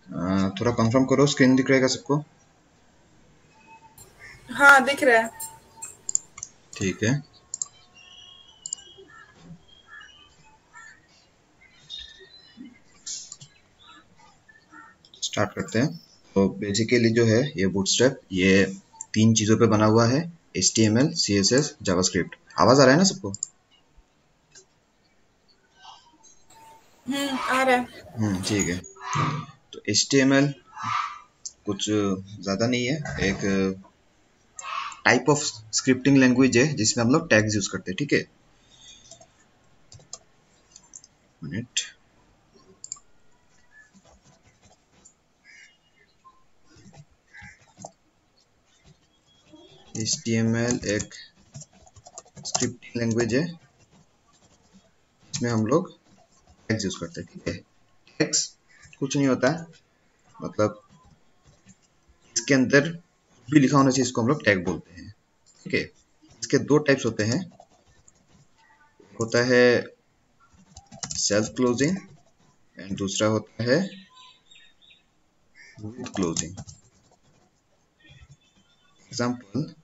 थोड़ा कंफर्म करो, स्क्रीन दिख रहेगा सबको? हाँ, दिख रहा है। ठीक है, स्टार्ट करते हैं। तो बेसिकली जो है ये बूटस्ट्रैप, ये तीन चीज़ों पे बना हुआ है: HTML, CSS, जावास्क्रिप्ट। आवाज़ आ रहा है ना सबको? आ रहा है। ठीक है। तो HTML कुछ ज़्यादा नहीं है, एक टाइप ऑफ स्क्रिप्टिंग लैंग्वेज है जिसमें हम लोग टैग्स यूज़ करते हैं। ठीक है, मिनट। HTML एक स्क्रिप्टिंग लैंग्वेज है जिसमें हम लोग टैग्स यूज़ करते हैं। ठीक है, टैग्स कुछ नहीं होता है, मतलब इसके अंदर कुछ भी लिखा होना चाहिए, इसको हम लोग टैग बोलते हैं। ठीक है, इसके दो टाइप्स होते हैं। एक होता है सेल्फ क्लोजिंग एंड दूसरा होता है with closing. Example,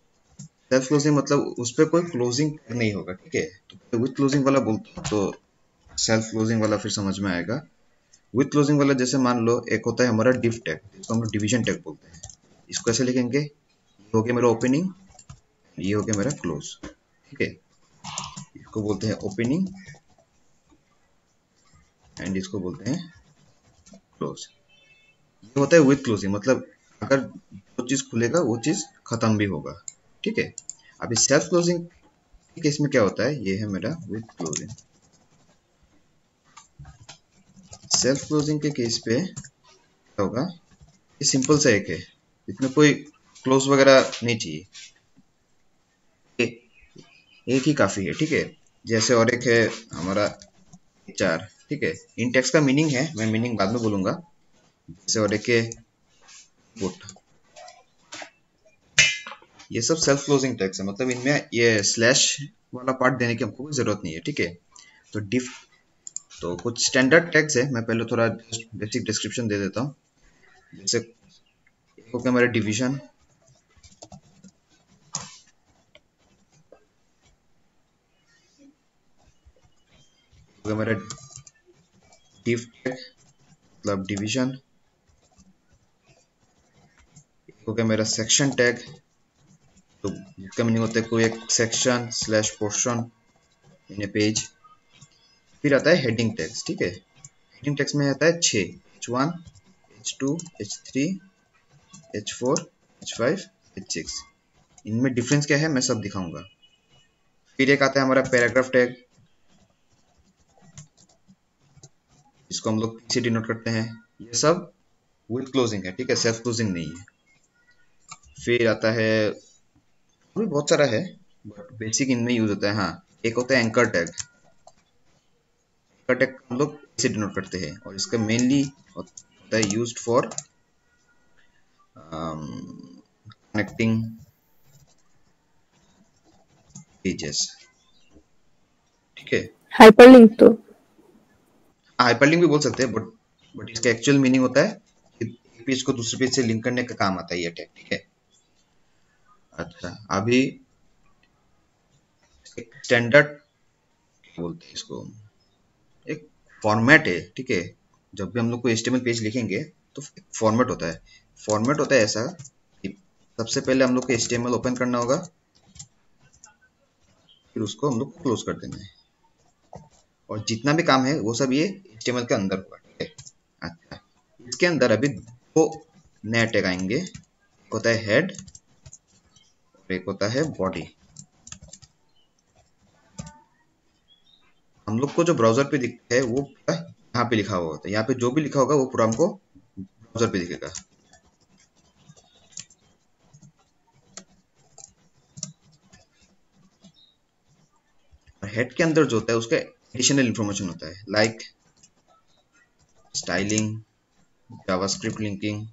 self closing मतलब उस पर कोई क्लोजिंग नहीं होगा। ठीक है, तो विद क्लोजिंग वाला बोलते हैं तो सेल्फ क्लोजिंग वाला फिर समझ में आएगा। विद क्लोजिंग वाला जैसे मान लो एक होता है हमारा डिव टैग, जिसको हम लोग डिवीजन टैग बोलते हैं। इसको ऐसे लिखेंगे, ये हो गया मेरा ओपनिंग, ये हो गया मेरा क्लोज। ठीक है, इसको बोलते हैं ओपनिंग एंड इसको बोलते हैं क्लोज। ये होता है विद क्लोजिंग, मतलब अगर जो चीज खुलेगा वो चीज खत्म भी होगा। ठीक है, अभी सेल्फ क्लोजिंग के केस में क्या होता है, ये है मेरा विद क्लोजिंग। सेल्फ क्लोजिंग के केस पे क्या होगा, ये सिंपल सा एक है, इसमें कोई क्लोज वगैरह नहीं चाहिए, एक ही काफी है। ठीक है, जैसे और एक है हमारा चार। ठीक है, इन टेक्स्ट का मीनिंग है, मैं मीनिंग बाद में बोलूंगा। जैसे और एक है पुट, ये सब सेल्फ क्लोजिंग टैग्स है, मतलब इनमें ये स्लैश वाला पार्ट देने की हमको कोई जरूरत नहीं है। ठीक है, तो डिफ, तो कुछ स्टैंडर्ड टैग्स है, मैं पहले थोड़ा बेसिक डिस्क्रिप्शन दे देता हूँ। जैसे एक हो गया मेरा डिवीजन, हो गया मेरा डिव टैग मतलब डिवीजन, हो गया मेरा सेक्शन टैग, तो इसका मीनिंग होता है कोई एक सेक्शन स्लैश पोर्शन इन ए पेज। फिर आता है हेडिंग टैग्स। ठीक है, हेडिंग टैग्स में आता है 6: H1, H2, H3, H4, H5, H6। इनमें डिफरेंस क्या है मैं सब दिखाऊंगा। फिर एक आता है हमारा पैराग्राफ टैग, इसको हम लोग पी से डिनोट करते हैं। ये सब विद क्लोजिंग है। ठीक है, सेल्फ क्लोजिंग नहीं है। फिर आता है, अभी बहुत सारा है बट बेसिक इनमें यूज होता है। हाँ, एक होता है एंकर टैग। एंकर टैग हम लोग इसे डिनोट करते हैं और इसका मेनली होता है यूज्ड फॉर कनेक्टिंग पेजेस। ठीक है, हाइपरलिंक तो हाइपरलिंक भी बोल सकते हैं बट इसका एक्चुअल मीनिंग होता है कि एक पेज को दूसरे पेज से लिंक करने का काम आता है ये टैग। ठीक है, अच्छा अभी एक स्टैंडर्ड बोलते हैं इसको, एक फॉर्मेट है। ठीक है, जब भी हम लोग को एचटीएमएल पेज लिखेंगे तो फॉर्मेट होता है। फॉर्मेट होता है ऐसा कि सबसे पहले हम लोग को एचटीएमएल ओपन करना होगा, फिर उसको हम लोग को क्लोज कर देना है, और जितना भी काम है वो सब ये एचटीएमएल के अंदर होगा। ठीक है, अच्छा इसके अंदर अभी दो नए टैग आएंगे, एक होता है हेड और एक होता है बॉडी। हम लोग को जो ब्राउजर पे दिखता है वो पूरा यहाँ पे लिखा हुआ होता है, यहाँ पे जो भी लिखा होगा वो पूरा हमको ब्राउजर पे दिखेगा। और हेड के अंदर जो होता है उसका एडिशनल इंफॉर्मेशन होता है, लाइक स्टाइलिंग, जावास्क्रिप्ट लिंकिंग,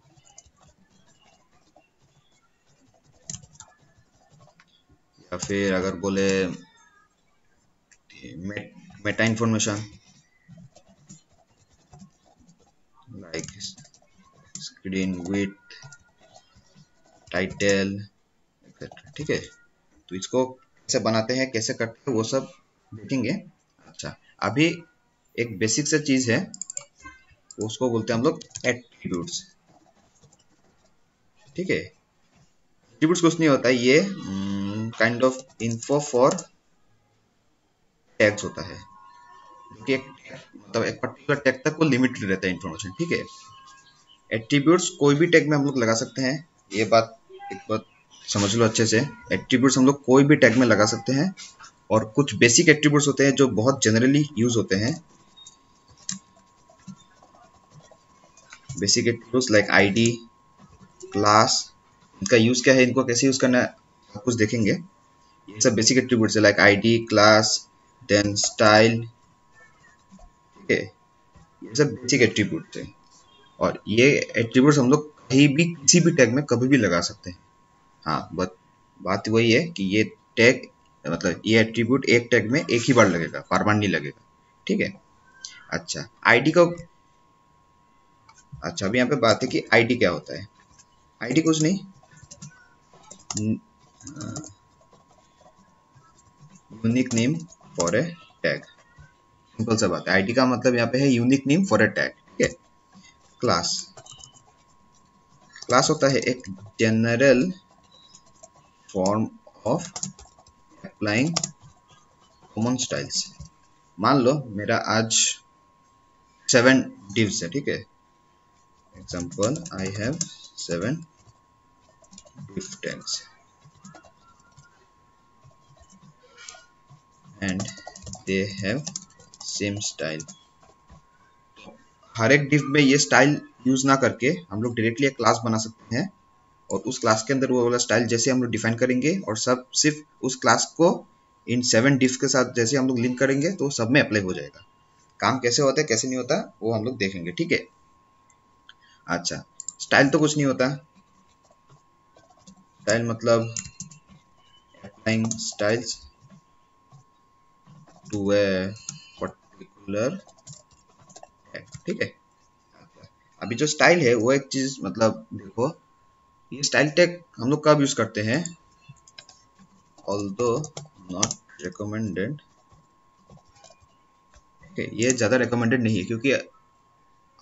या फिर अगर बोले Meta information, like screen width, title etcetera. ठीक है, तो इसको कैसे बनाते हैं, कैसे करते हैं, वो सब देखेंगे। अच्छा, अभी एक बेसिक सा चीज है, उसको बोलते हैं हम लोग एट्रीब्यूट्स। ठीक है, एट्रीब्यूट्स कुछ नहीं होता है, ये kind of info for tags होता है, कि एक मतलब एक पर्टिकुलर टैग तक को लिमिटेड रहता है इन्फॉर्मेशन। ठीक है, एट्रीब्यूट्स कोई भी टैग में हम लोग लगा सकते हैं, ये बात एक बात समझ लो अच्छे से। एट्रीब्यूट्स हम लोग कोई भी टैग में लगा सकते हैं, और कुछ बेसिक एट्रीब्यूट्स होते हैं जो बहुत जनरली यूज होते हैं। Basic attributes like ID, class, इनका यूज क्या है, इनको कैसे यूज करना है, सब कुछ देखेंगे। ये सब बेसिक एट्रीब्यूट्स है, like ID, class, then style. ठीक है, ये सब बेसिक एट्रीब्यूट्स है, और ये एट्रीब्यूट्स हम लोग कहीं भी किसी भी टैग में कभी भी लगा सकते हैं। हाँ, बट बात वही है कि ये टैग मतलब ये एट्रीब्यूट एक टैग में एक ही बार लगेगा, बार बार नहीं लगेगा। ठीक है, अच्छा आईडी का, अच्छा अभी यहाँ पे बात है कि आईडी क्या होता है। आईडी कुछ नहीं, unique name for a tag. Simple सा बात है, आईडी का मतलब यहाँ पे है unique name for a tag. ठीक है, क्लास, क्लास होता है एक general form of applying common styles. मान लो मेरा आज 7 divs है। ठीक है, example I have 7 div tags and they have same style। हर एक div में ये स्टाइल यूज ना करके हम लोग डायरेक्टली एक क्लास बना सकते हैं, और उस क्लास के अंदर वो वाला स्टाइल जैसे हम लोग डिफाइन करेंगे, और सब सिर्फ उस क्लास को इन 7 div के साथ जैसे हम लोग लिंक करेंगे तो सब में अप्लाई हो जाएगा। काम कैसे होता है कैसे नहीं होता वो हम लोग देखेंगे। ठीक है, अच्छा स्टाइल तो कुछ नहीं होता, स्टाइल मतलब applying styles to a particular tag। ठीक है, अभी जो स्टाइल है वो एक चीज मतलब देखो, ये स्टाइल टैग हम लोग कब यूज करते हैं, although not recommended। okay, ये ज्यादा रिकमेंडेड नहीं है, क्योंकि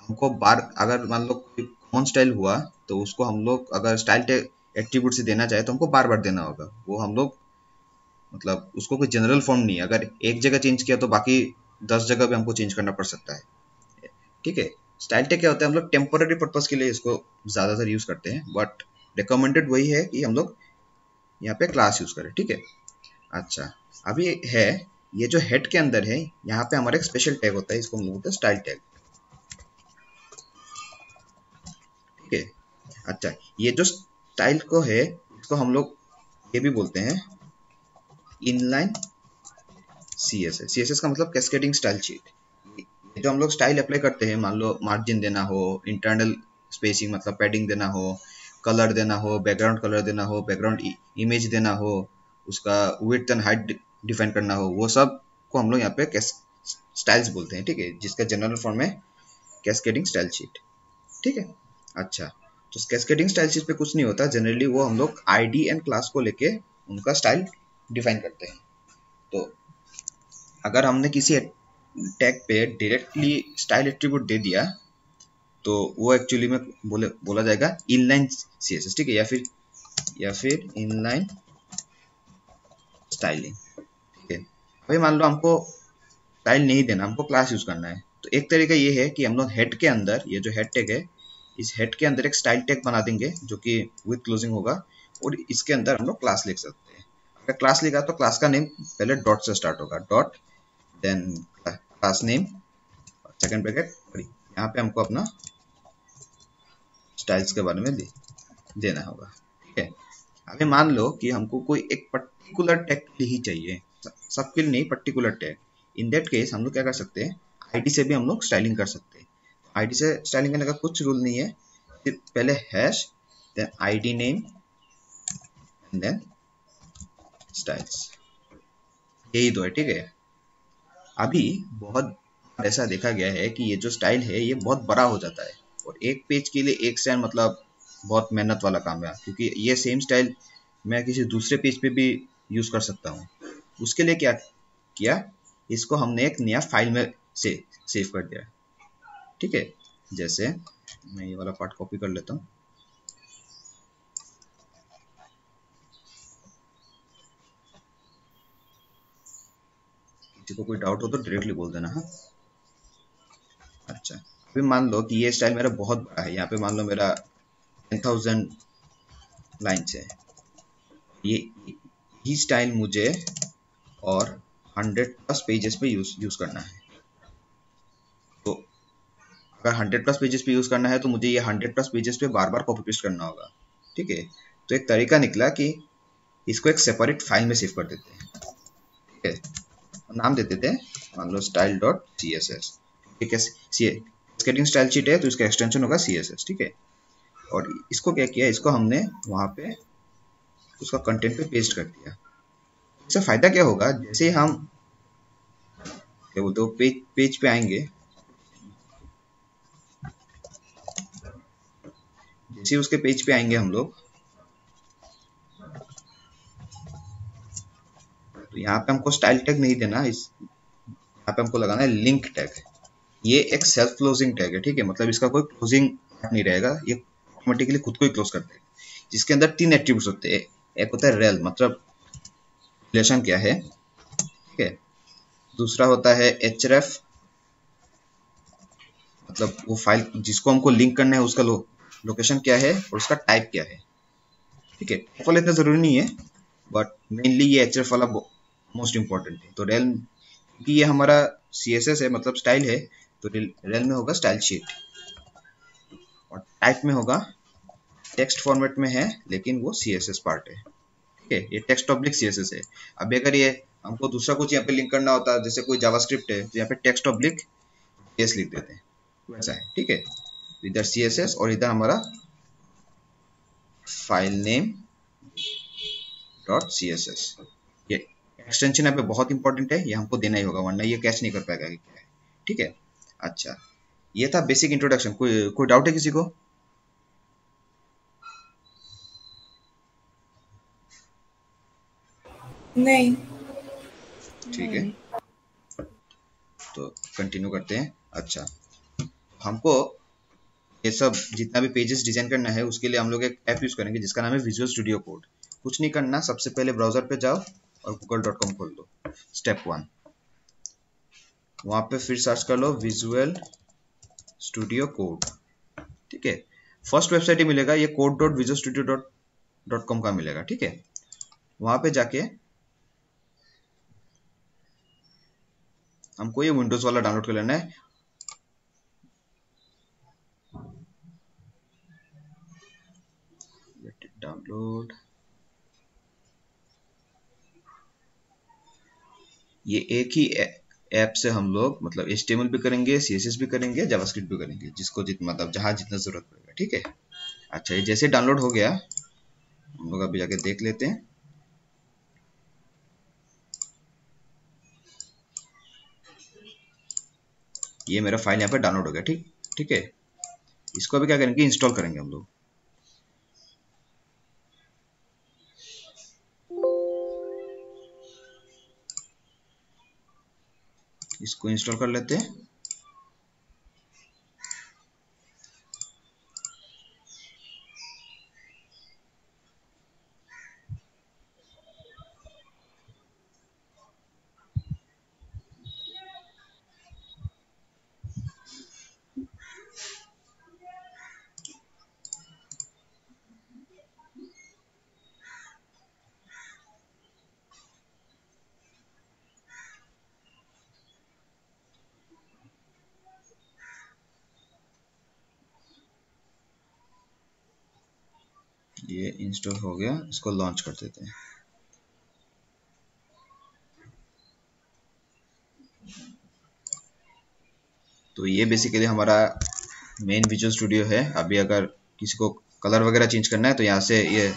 हमको बार अगर मान लो कोई कॉमन स्टाइल हुआ तो उसको हम लोग अगर स्टाइल टैग एट्रीब्यूट से देना चाहे तो हमको बार बार देना होगा। वो हम लोग मतलब उसको कोई जनरल फॉर्म नहीं है, अगर एक जगह चेंज किया तो बाकी 10 जगह भी हमको चेंज करना पड़ सकता है। ठीक है, स्टाइल टैग क्या होता है, हम लोग टेम्पोररी पर्पज के लिए इसको ज्यादातर यूज करते हैं, बट रिकमेंडेड वही है कि हम लोग यहाँ पे क्लास यूज करें। ठीक है, अच्छा अभी है ये जो हेड के अंदर है, यहाँ पे हमारा एक स्पेशल टैग होता है, इसको हम लोग बोलते हैं स्टाइल टैग। ठीक है, अच्छा ये जो स्टाइल को है इसको हम लोग ये भी बोलते हैं इनलाइन सीएसएस। सीएसएस का मतलब कैस्केडिंग स्टाइल शीट। जो हम लोग स्टाइल अप्लाई करते हैं, मान लो मार्जिन देना हो, इंटरनल स्पेसिंग मतलब पैडिंग देना हो, कलर देना हो, बैकग्राउंड कलर देना हो, बैकग्राउंड इमेज देना हो, उसका विड्थ एंड हाइट डिफाइन करना हो, वो सब को हम लोग यहाँ पे स्टाइल्स बोलते हैं। ठीक है, जिसका जनरल फॉर्म है कैस्केडिंग स्टाइल शीट। ठीक है, अच्छा तो कैस्केडिंग स्टाइल शीट पे कुछ नहीं होता, जनरली वो हम लोग आईडी एंड क्लास को लेके उनका स्टाइल डिफाइन करते हैं। तो अगर हमने किसी टैग पे डायरेक्टली स्टाइल एट्रीब्यूट दे दिया तो वो एक्चुअली में बोला जाएगा इनलाइन सीएसएस। ठीक है, या फिर इनलाइन स्टाइलिंग। ठीक है, अभी मान लो हमको स्टाइल नहीं देना, हमको क्लास यूज करना है, तो एक तरीका ये है कि हम लोग हेड के अंदर, ये जो हेड टैग है, इस हेड के अंदर एक स्टाइल टैग बना देंगे जो कि विद क्लोजिंग होगा, और इसके अंदर हम लोग क्लास लिख सकते हैं। अगर क्लास लिखा तो क्लास का नेम पहले डॉट से स्टार्ट होगा, dot then class name second bracket, और यहाँ पे हमको अपना स्टाइल्स के बारे में देना होगा। ठीक है, अभी मान लो कि हमको कोई एक पर्टिकुलर टैग ही चाहिए, सबके लिए नहीं, particular tag. In that case हम लोग क्या कर सकते हैं, आईडी से भी हम लोग स्टाइलिंग कर सकते हैं। आईडी से स्टाइलिंग करने का कुछ रूल नहीं है, सिर्फ पहले hash then ID name and then styles, यही दो है। ठीक है, अभी बहुत ऐसा देखा गया है कि ये जो स्टाइल है ये बहुत बड़ा हो जाता है, और एक पेज के लिए एक स्टाइल मतलब बहुत मेहनत वाला काम है, क्योंकि ये सेम स्टाइल मैं किसी दूसरे पेज पे भी यूज कर सकता हूँ। उसके लिए क्या किया, इसको हमने एक नया फाइल में सेव कर दिया। ठीक है, जैसे मैं ये वाला पार्ट कॉपी कर लेता हूँ। किसी को कोई डाउट हो तो डायरेक्टली बोल देना। हाँ, अच्छा, अभी मान लो कि ये स्टाइल मेरा बहुत बड़ा है, यहाँ पे मान लो मेरा 10,000 लाइन्स है। ये स्टाइल मुझे और 100+ पेजेस पे यूज करना है। तो अगर 100+ पेजेस पे यूज करना है तो मुझे ये 100+ पेजेस पे बार बार कॉपी पेस्ट करना होगा। ठीक है, तो एक तरीका निकला कि इसको एक सेपरेट फाइल में सेव कर देते हैं। ठीक है, नाम दे देते हैं, मान लो style.css। ठीक है, स्केटिंग स्टाइल शीट है तो इसका एक्सटेंशन होगा CSS। ठीक है, और इसको क्या किया, इसको हमने वहां पे उसका कंटेंट पे पेस्ट कर दिया। इससे फायदा क्या होगा, जैसे ही हम क्या बोलते हो पेज पे आएंगे, जैसे उसके पेज पे आएंगे हम लोग, तो यहाँ पे हमको स्टाइल टैग नहीं देना, यहाँ पे हमको लगाना है लिंक टैग। ये एक सेल्फ क्लोजिंग टैग है। ठीक है, मतलब इसका कोई क्लोजिंग नहीं रहेगा, ये ऑटोमेटिकली खुद को ही क्लोज करता है। जिसके अंदर 3 एट्रीब्यूट्स होते हैं। एक होता है रेल, मतलब रिलेशन क्या है। ठीक है, दूसरा होता है href, मतलब वो फाइल जिसको हमको लिंक करना है उसका लोकेशन क्या है और उसका टाइप क्या है। ठीक है, टाइप वाला इतना जरूरी नहीं है, बट मेनली ये href वाला मोस्ट इंपॉर्टेंट है। तो रेल, क्योंकि ये हमारा CSS है मतलब स्टाइल है, तो रेल में होगा स्टाइल शीट, और टाइप में होगा टेक्स्ट फॉर्मेट में है, लेकिन वो CSS पार्ट है। ठीक है, ये टेक्स्ट ऑब्लिक CSS है। अभी अगर ये हमको दूसरा कुछ यहाँ पे लिंक करना होता है, जैसे कोई जावास्क्रिप्ट है, तो यहाँ पे टेक्स्ट ऑब्लिक JS लिख देते हैं, वैसा है। ठीक है, इधर CSS और इधर हमारा फाइल नेम .css। ये एक्सटेंशन यहाँ पे बहुत इंपॉर्टेंट है, ये हमको देना ही होगा, वरना ये कैच नहीं कर पाएगा कि क्या है। ठीक है, अच्छा, ये था बेसिक इंट्रोडक्शन। कोई डाउट है किसी को? नहीं। ठीक है, तो कंटिन्यू करते हैं। अच्छा, हमको ये सब जितना भी पेजेस डिजाइन करना है उसके लिए हम लोग एक ऐप यूज करेंगे जिसका नाम है विजुअल स्टूडियो कोड। कुछ नहीं करना, सबसे पहले ब्राउजर पे जाओ और google.com खोल दो। स्टेप 1, वहां पे फिर सर्च कर लो विजुअल स्टूडियो कोड। ठीक है, फर्स्ट वेबसाइट ही मिलेगा, ये code.visualstudio.com का मिलेगा। ठीक है, वहां पे जाके हमको ये विंडोज वाला डाउनलोड कर लेना है। डाउनलोड, ये एक ही ऐप से हम लोग मतलब HTML भी करेंगे, CSS भी करेंगे, जावास्क्रिप्ट भी करेंगे, जिसको मतलब जहां जितना जरूरत पड़ेगा। ठीक है, अच्छा, ये जैसे डाउनलोड हो गया, हम लोग अभी जाके देख लेते हैं। ये मेरा फाइल यहाँ पे डाउनलोड हो गया। ठीक ठीक है, इसको अभी क्या करेंगे, इंस्टॉल करेंगे हम लोग। इसको इंस्टॉल कर लेते हैं। ये इंस्टॉल हो गया, इसको लॉन्च कर देते हैं। तो ये बेसिकली हमारा मेन विजुअल स्टूडियो है। अभी अगर किसी को कलर वगैरह चेंज करना है तो यहाँ से ये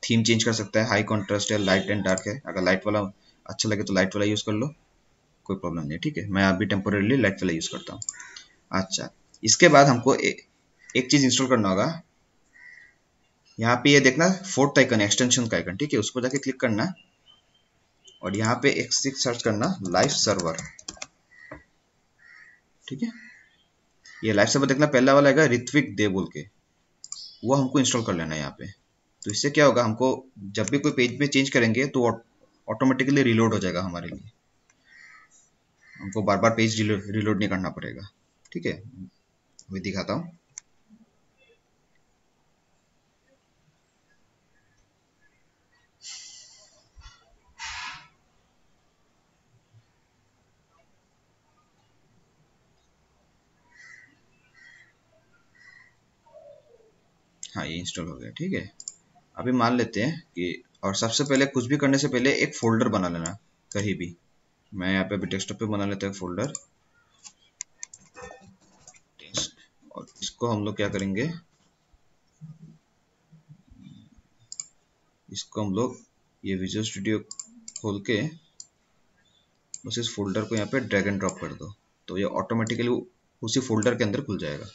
थीम चेंज कर सकता है। हाई कॉन्ट्रास्ट है, लाइट एंड डार्क है। अगर लाइट वाला अच्छा लगे तो लाइट वाला यूज कर लो, कोई प्रॉब्लम नहीं है। ठीक है, मैं अभी टेम्पोरेली लाइट वाला यूज करता हूँ। अच्छा, इसके बाद हमको एक चीज इंस्टॉल करना होगा, यहाँ पे ये देखना फोर्थ आइकन एक्सटेंशन का आइकन, ठीक है, उसको जाके क्लिक करना और यहाँ पे एक सर्च करना लाइव सर्वर, ठीक है। ये लाइव सर्वर देखना पहला वाला आएगा ऋत्विक दे बोल के, वो हमको इंस्टॉल कर लेना है यहाँ पे। तो इससे क्या होगा, हमको जब भी कोई पेज पे चेंज करेंगे तो ऑटोमेटिकली रिलोड हो जाएगा हमारे लिए, हमको बार बार पेज रिलोड नहीं करना पड़ेगा, ठीक है। मैं दिखाता हूँ। हाँ, ये इंस्टॉल हो गया, ठीक है। अभी मान लेते हैं कि, और सबसे पहले कुछ भी करने से पहले एक फोल्डर बना लेना कहीं भी। मैं यहाँ पे अभी डेस्कटॉप पे बना लेता हूँ फोल्डर, और इसको हम लोग क्या करेंगे, इसको हम लोग ये विजुअल स्टूडियो खोल के बस इस फोल्डर को यहाँ पे ड्रैग एंड ड्रॉप कर दो, तो ये ऑटोमेटिकली उसी फोल्डर के अंदर खुल जाएगा।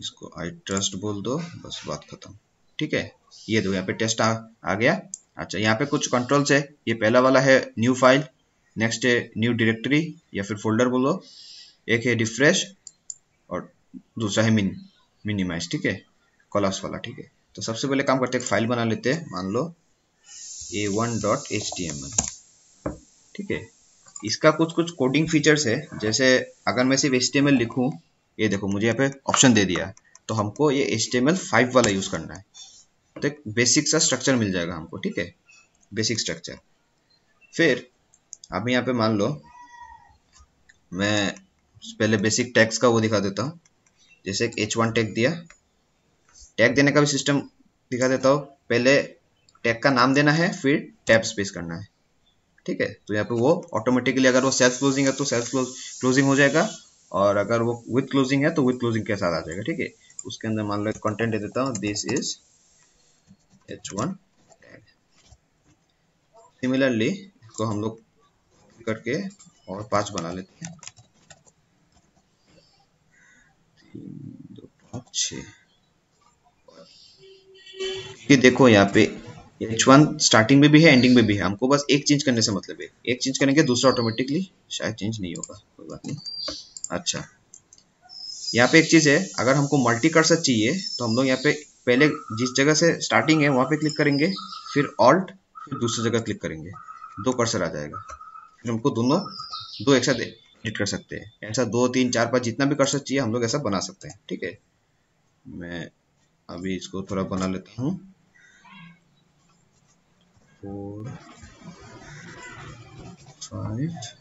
इसको आई ट्रस्ट बोल दो, बस बात खत्म, ठीक है। ये दो यहाँ पे टेस्ट आ गया। अच्छा, यहाँ पे कुछ कंट्रोल्स है, ये पहला वाला है न्यू फाइल, नेक्स्ट है न्यू डायरेक्टरी या फिर फोल्डर बोलो, एक है रिफ्रेश और दूसरा है मिनिमाइज, ठीक है, कोलैप्स वाला, ठीक है। तो सबसे पहले काम करते हैं, फाइल बना लेते हैं, मान लो a1.html, ठीक है। इसका कुछ कुछ कोडिंग फीचर्स है, जैसे अगर मैं सिर्फ HTML लिखूं, ये देखो मुझे यहाँ पे ऑप्शन दे दिया, तो हमको ये HTML5 वाला यूज करना है, तो एक बेसिक सा स्ट्रक्चर मिल जाएगा हमको, ठीक है, बेसिक स्ट्रक्चर। फिर अभी यहाँ पे मान लो मैं पहले बेसिक टैग्स का वो दिखा देता हूँ, जैसे एक H1 टैग दिया, टैग देने का भी सिस्टम दिखा देता हूँ। पहले टैग का नाम देना है, फिर टैब स्पेस करना है, ठीक है। तो यहाँ पे वो ऑटोमेटिकली, अगर वो सेल्फ क्लोजिंग है तो सेल्फ क्लोजिंग हो जाएगा, और अगर वो विथ क्लोजिंग है तो विथ क्लोजिंग के साथ आ जाएगा, ठीक है। उसके अंदर मान लो एक कंटेंट दे देता हूँ, this is H1 tag. Similarly इसको हम लोग करके और 5 बना लेते हैं, 3 2 5 6। ये देखो यहाँ पे H1 स्टार्टिंग में भी है, एंडिंग में भी है, हमको बस एक चेंज करने से मतलब है, एक चेंज करेंगे दूसरा ऑटोमेटिकली शायद चेंज नहीं होगा, कोई बात नहीं। अच्छा, यहाँ पे एक चीज है, अगर हमको मल्टी कर्सर चाहिए तो हम लोग यहाँ पे पहले जिस जगह से स्टार्टिंग है वहां पे क्लिक करेंगे, फिर ऑल्ट, फिर दूसरी जगह क्लिक करेंगे, 2 कर्सर आ जाएगा, फिर हमको दोनों दो एक साथ एडिट कर सकते हैं। ऐसा 2 3 4 5 जितना भी कर्सर चाहिए हम लोग ऐसा बना सकते हैं, ठीक है। मैं अभी इसको थोड़ा बना लेता हूँ, 4 5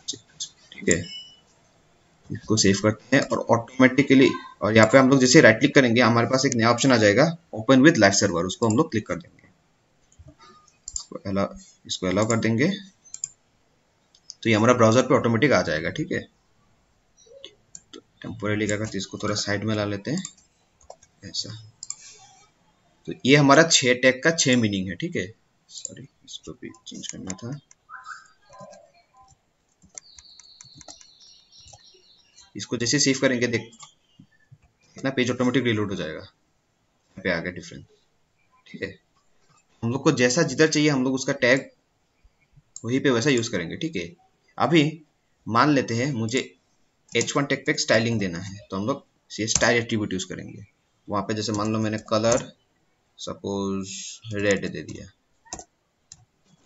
6, ठीक है। इसको सेव करते हैं और ऑटोमेटिकली, और यहाँ पे हम लोग जैसे राइट क्लिक करेंगे हमारे पास एक नया ऑप्शन आ जाएगा, ओपन विद लाइव सर्वर, उसको हम लोग क्लिक कर देंगे, इसको अलाउ कर देंगे, तो ये हमारा ब्राउजर पे ऑटोमेटिक आ जाएगा, ठीक है। तो टेम्पोरली क्या करते हैं, इसको थोड़ा साइड में ला लेते हैं ऐसा। तो ये हमारा 6 टैग का 6 मीनिंग है, ठीक है। सॉरी, इसको भी चेंज करना था। इसको जैसे सेव करेंगे देखना पेज ऑटोमेटिक रिलोड हो जाएगा, यहाँ पे आ गया डिफरेंस, ठीक है। हम लोग को जैसा जिधर चाहिए हम लोग उसका टैग वहीं पे वैसा यूज करेंगे, ठीक है। अभी मान लेते हैं मुझे H1 टैग पे स्टाइलिंग देना है, तो हम लोग ये स्टाइल एट्रीब्यूट यूज करेंगे। वहां पे जैसे मान लो मैंने कलर सपोज रेड दे दिया,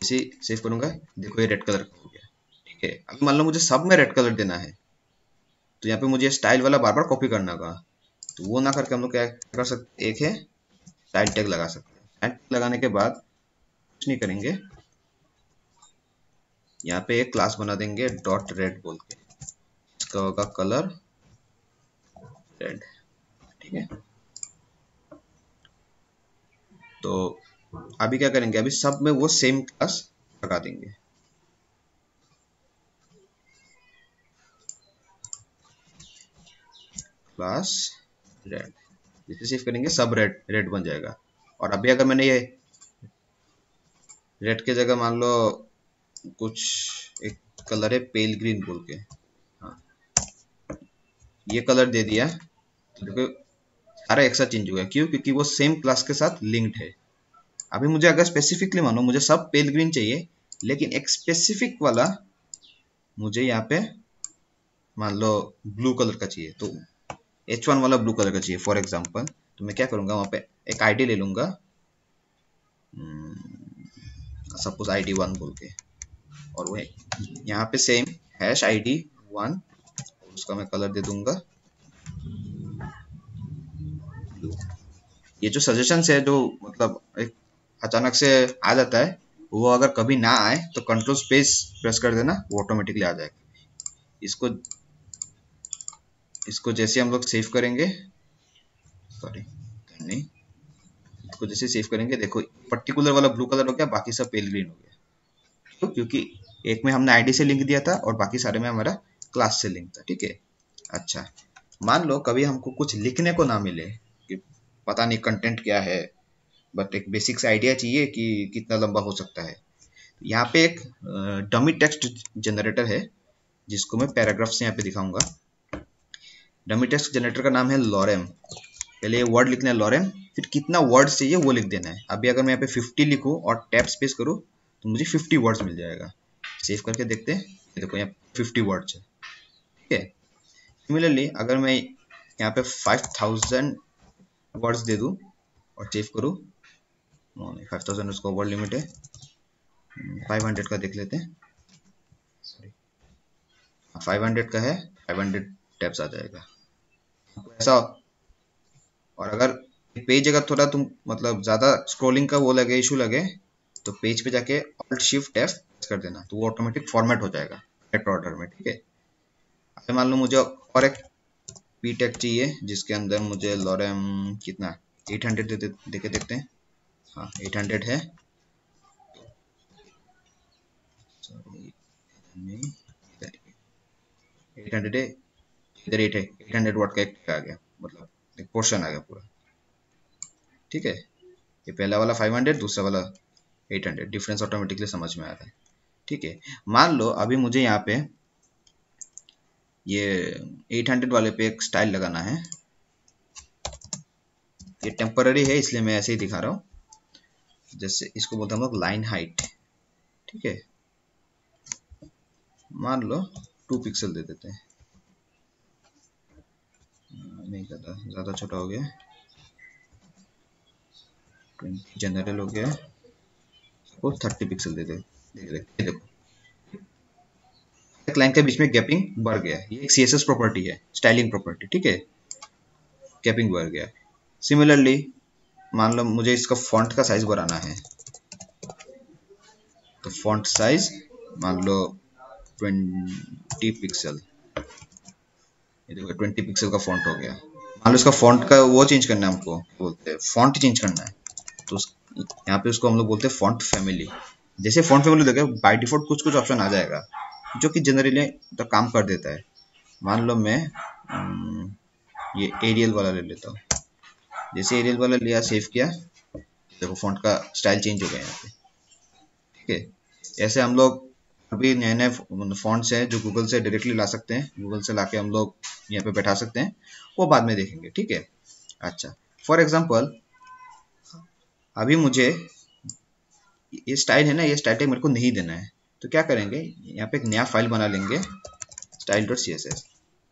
इसे सेव करूंगा, देखो ये रेड कलर का हो गया, ठीक है। अभी मान लो मुझे सब में रेड कलर देना है, तो यहाँ पे मुझे स्टाइल वाला बार बार कॉपी करना होगा, तो वो ना करके हम लोग क्या कर सकते, एक है स्टाइल टैग लगा सकते हैं। स्टाइल टैग लगाने के बाद कुछ नहीं करेंगे, यहाँ पे एक क्लास बना देंगे डॉट रेड बोल के, इसका होगा कलर रेड, ठीक है। तो अभी क्या करेंगे, अभी सब में वो सेम क्लास लगा देंगे, क्लास रेड, जैसे सेव करेंगे सब रेड रेड बन जाएगा। और अभी अगर मैंने ये रेड की जगह मान लो कुछ एक कलर है पेल ग्रीन बोल के, हाँ ये कलर दे दिया तो देखो सारा एक साथ चेंज हो गया। क्यों? क्योंकि वो सेम क्लास के साथ लिंक्ड है। अभी मुझे अगर स्पेसिफिकली मानो मुझे सब पेल ग्रीन चाहिए, लेकिन एक स्पेसिफिक वाला मुझे यहाँ पे मान लो ब्लू कलर का चाहिए, तो H1 वाला ब्लू कलर का चाहिए फॉर एग्जांपल, तो मैं क्या करूंगा वहां पे एक आईडी ले लूंगा, सपोज ID1 बोल के, और वो यहाँ पे सेम #ID1, उसका मैं कलर दे दूंगा ब्लू। ये जो सजेशन है जो मतलब एक अचानक से आ जाता है, वो अगर कभी ना आए तो कंट्रोल स्पेस प्रेस कर देना, वो ऑटोमेटिकली आ जाएगा। इसको इसको जैसे हम लोग सेव करेंगे, सॉरी नहीं, इसको जैसे सेव करेंगे देखो पर्टिकुलर वाला ब्लू कलर हो गया, बाकी सब पेल ग्रीन हो गया। तो क्योंकि एक में हमने आईडी से लिंक दिया था और बाकी सारे में हमारा क्लास से लिंक था, ठीक है। अच्छा, मान लो कभी हमको कुछ लिखने को ना मिले कि पता नहीं कंटेंट क्या है, बट एक बेसिक सा आइडिया चाहिए कि कितना लंबा हो सकता है। यहाँ पे एक डमी टेक्स्ट जनरेटर है जिसको मैं पैराग्राफ से यहाँ पे दिखाऊंगा। डमी टेक्स्ट जनरेटर का नाम है लॉरेम। पहले ये वर्ड लिखना है लॉरेम, फिर कितना वर्ड चाहिए वो लिख देना है। अभी अगर मैं यहाँ पे 50 लिखूँ और टैब स्पेस करूँ तो मुझे 50 वर्ड्स मिल जाएगा। सेव करके देखते हैं, देखो यहाँ 50 वर्ड्स है, ठीक है। सिमिलरली अगर मैं यहाँ पे 5000 वर्ड्स दे दूँ और सेव करूँ, 5000 उसका वर्ड लिमिट है, 500 का देख लेते हैं, सॉरी 500 का है, 500 टैब्स आ जाएगा ऐसा। और अगर पेज अगर थोड़ा तुम मतलब ज़्यादा स्क्रॉलिंग का वो लगे, इशू लगे, तो पेज पे जाके ऑल्ट शिफ्ट F कर देना, तो वो ऑटोमेटिक फॉर्मेट हो जाएगा करेक्ट ऑर्डर में, ठीक है। अगर मान लो मुझे और एक पी टैग चाहिए जिसके अंदर मुझे लॉरेम कितना 800 देके देखते हैं, हाँ 800 है, सॉरी नहीं 800 है, इधर 8 है, 800 वर्ड का एक आ गया, मतलब एक पोर्शन आ गया पूरा, ठीक है। ये पहला वाला 500, दूसरा वाला 800, डिफरेंस ऑटोमेटिकली समझ में आ रहा है, ठीक है। मान लो अभी मुझे यहाँ पे ये 800 वाले पे एक स्टाइल लगाना है, ये टेम्पररी है इसलिए मैं ऐसे ही दिखा रहा हूँ, जैसे इसको बोलते हैं हम लोग लाइन हाइट, ठीक है। मान लो 2 पिक्सल दे देते हैं, नहीं ज़्यादा ज़्यादा छोटा हो गया, 20 जनरल हो गया, सपोज 30 पिक्सल दे दे, देखो एक लाइन के बीच में गैपिंग बढ़ गया, ये एक CSS प्रॉपर्टी है, स्टाइलिंग प्रॉपर्टी, ठीक है, गैपिंग बढ़ गया। सिमिलरली मान लो मुझे इसका फॉन्ट का साइज बढ़ाना है, तो फॉन्ट साइज मान लो 20 पिक्सल, ये देखो 20 पिक्सल का फॉन्ट हो गया। मान लो इसका फॉन्ट का वो चेंज करना है, हमको बोलते हैं फॉन्ट चेंज करना है, तो यहाँ पे उसको हम लोग बोलते हैं फॉन्ट फैमिली। जैसे फॉन्ट फैमिली देखो बाय डिफॉल्ट कुछ कुछ ऑप्शन आ जाएगा जो कि जनरली तो काम कर देता है। मान लो मैं ये एरियल वाला ले लेता हूँ, जैसे एरियल वाला लिया सेव किया, देखो फॉन्ट का स्टाइल चेंज हो गया यहाँ पे, ठीक है। ऐसे हम लोग अभी नए नए फॉन्ट्स हैं जो गूगल से डायरेक्टली ला सकते हैं, गूगल से लाके हम लोग यहाँ पे बैठा सकते हैं, वो बाद में देखेंगे, ठीक है। अच्छा, फॉर एग्जांपल अभी मुझे ये स्टाइल है ना, ये स्टाइल टैग मेरे को नहीं देना है, तो क्या करेंगे, यहाँ पे एक नया फाइल बना लेंगे style.css।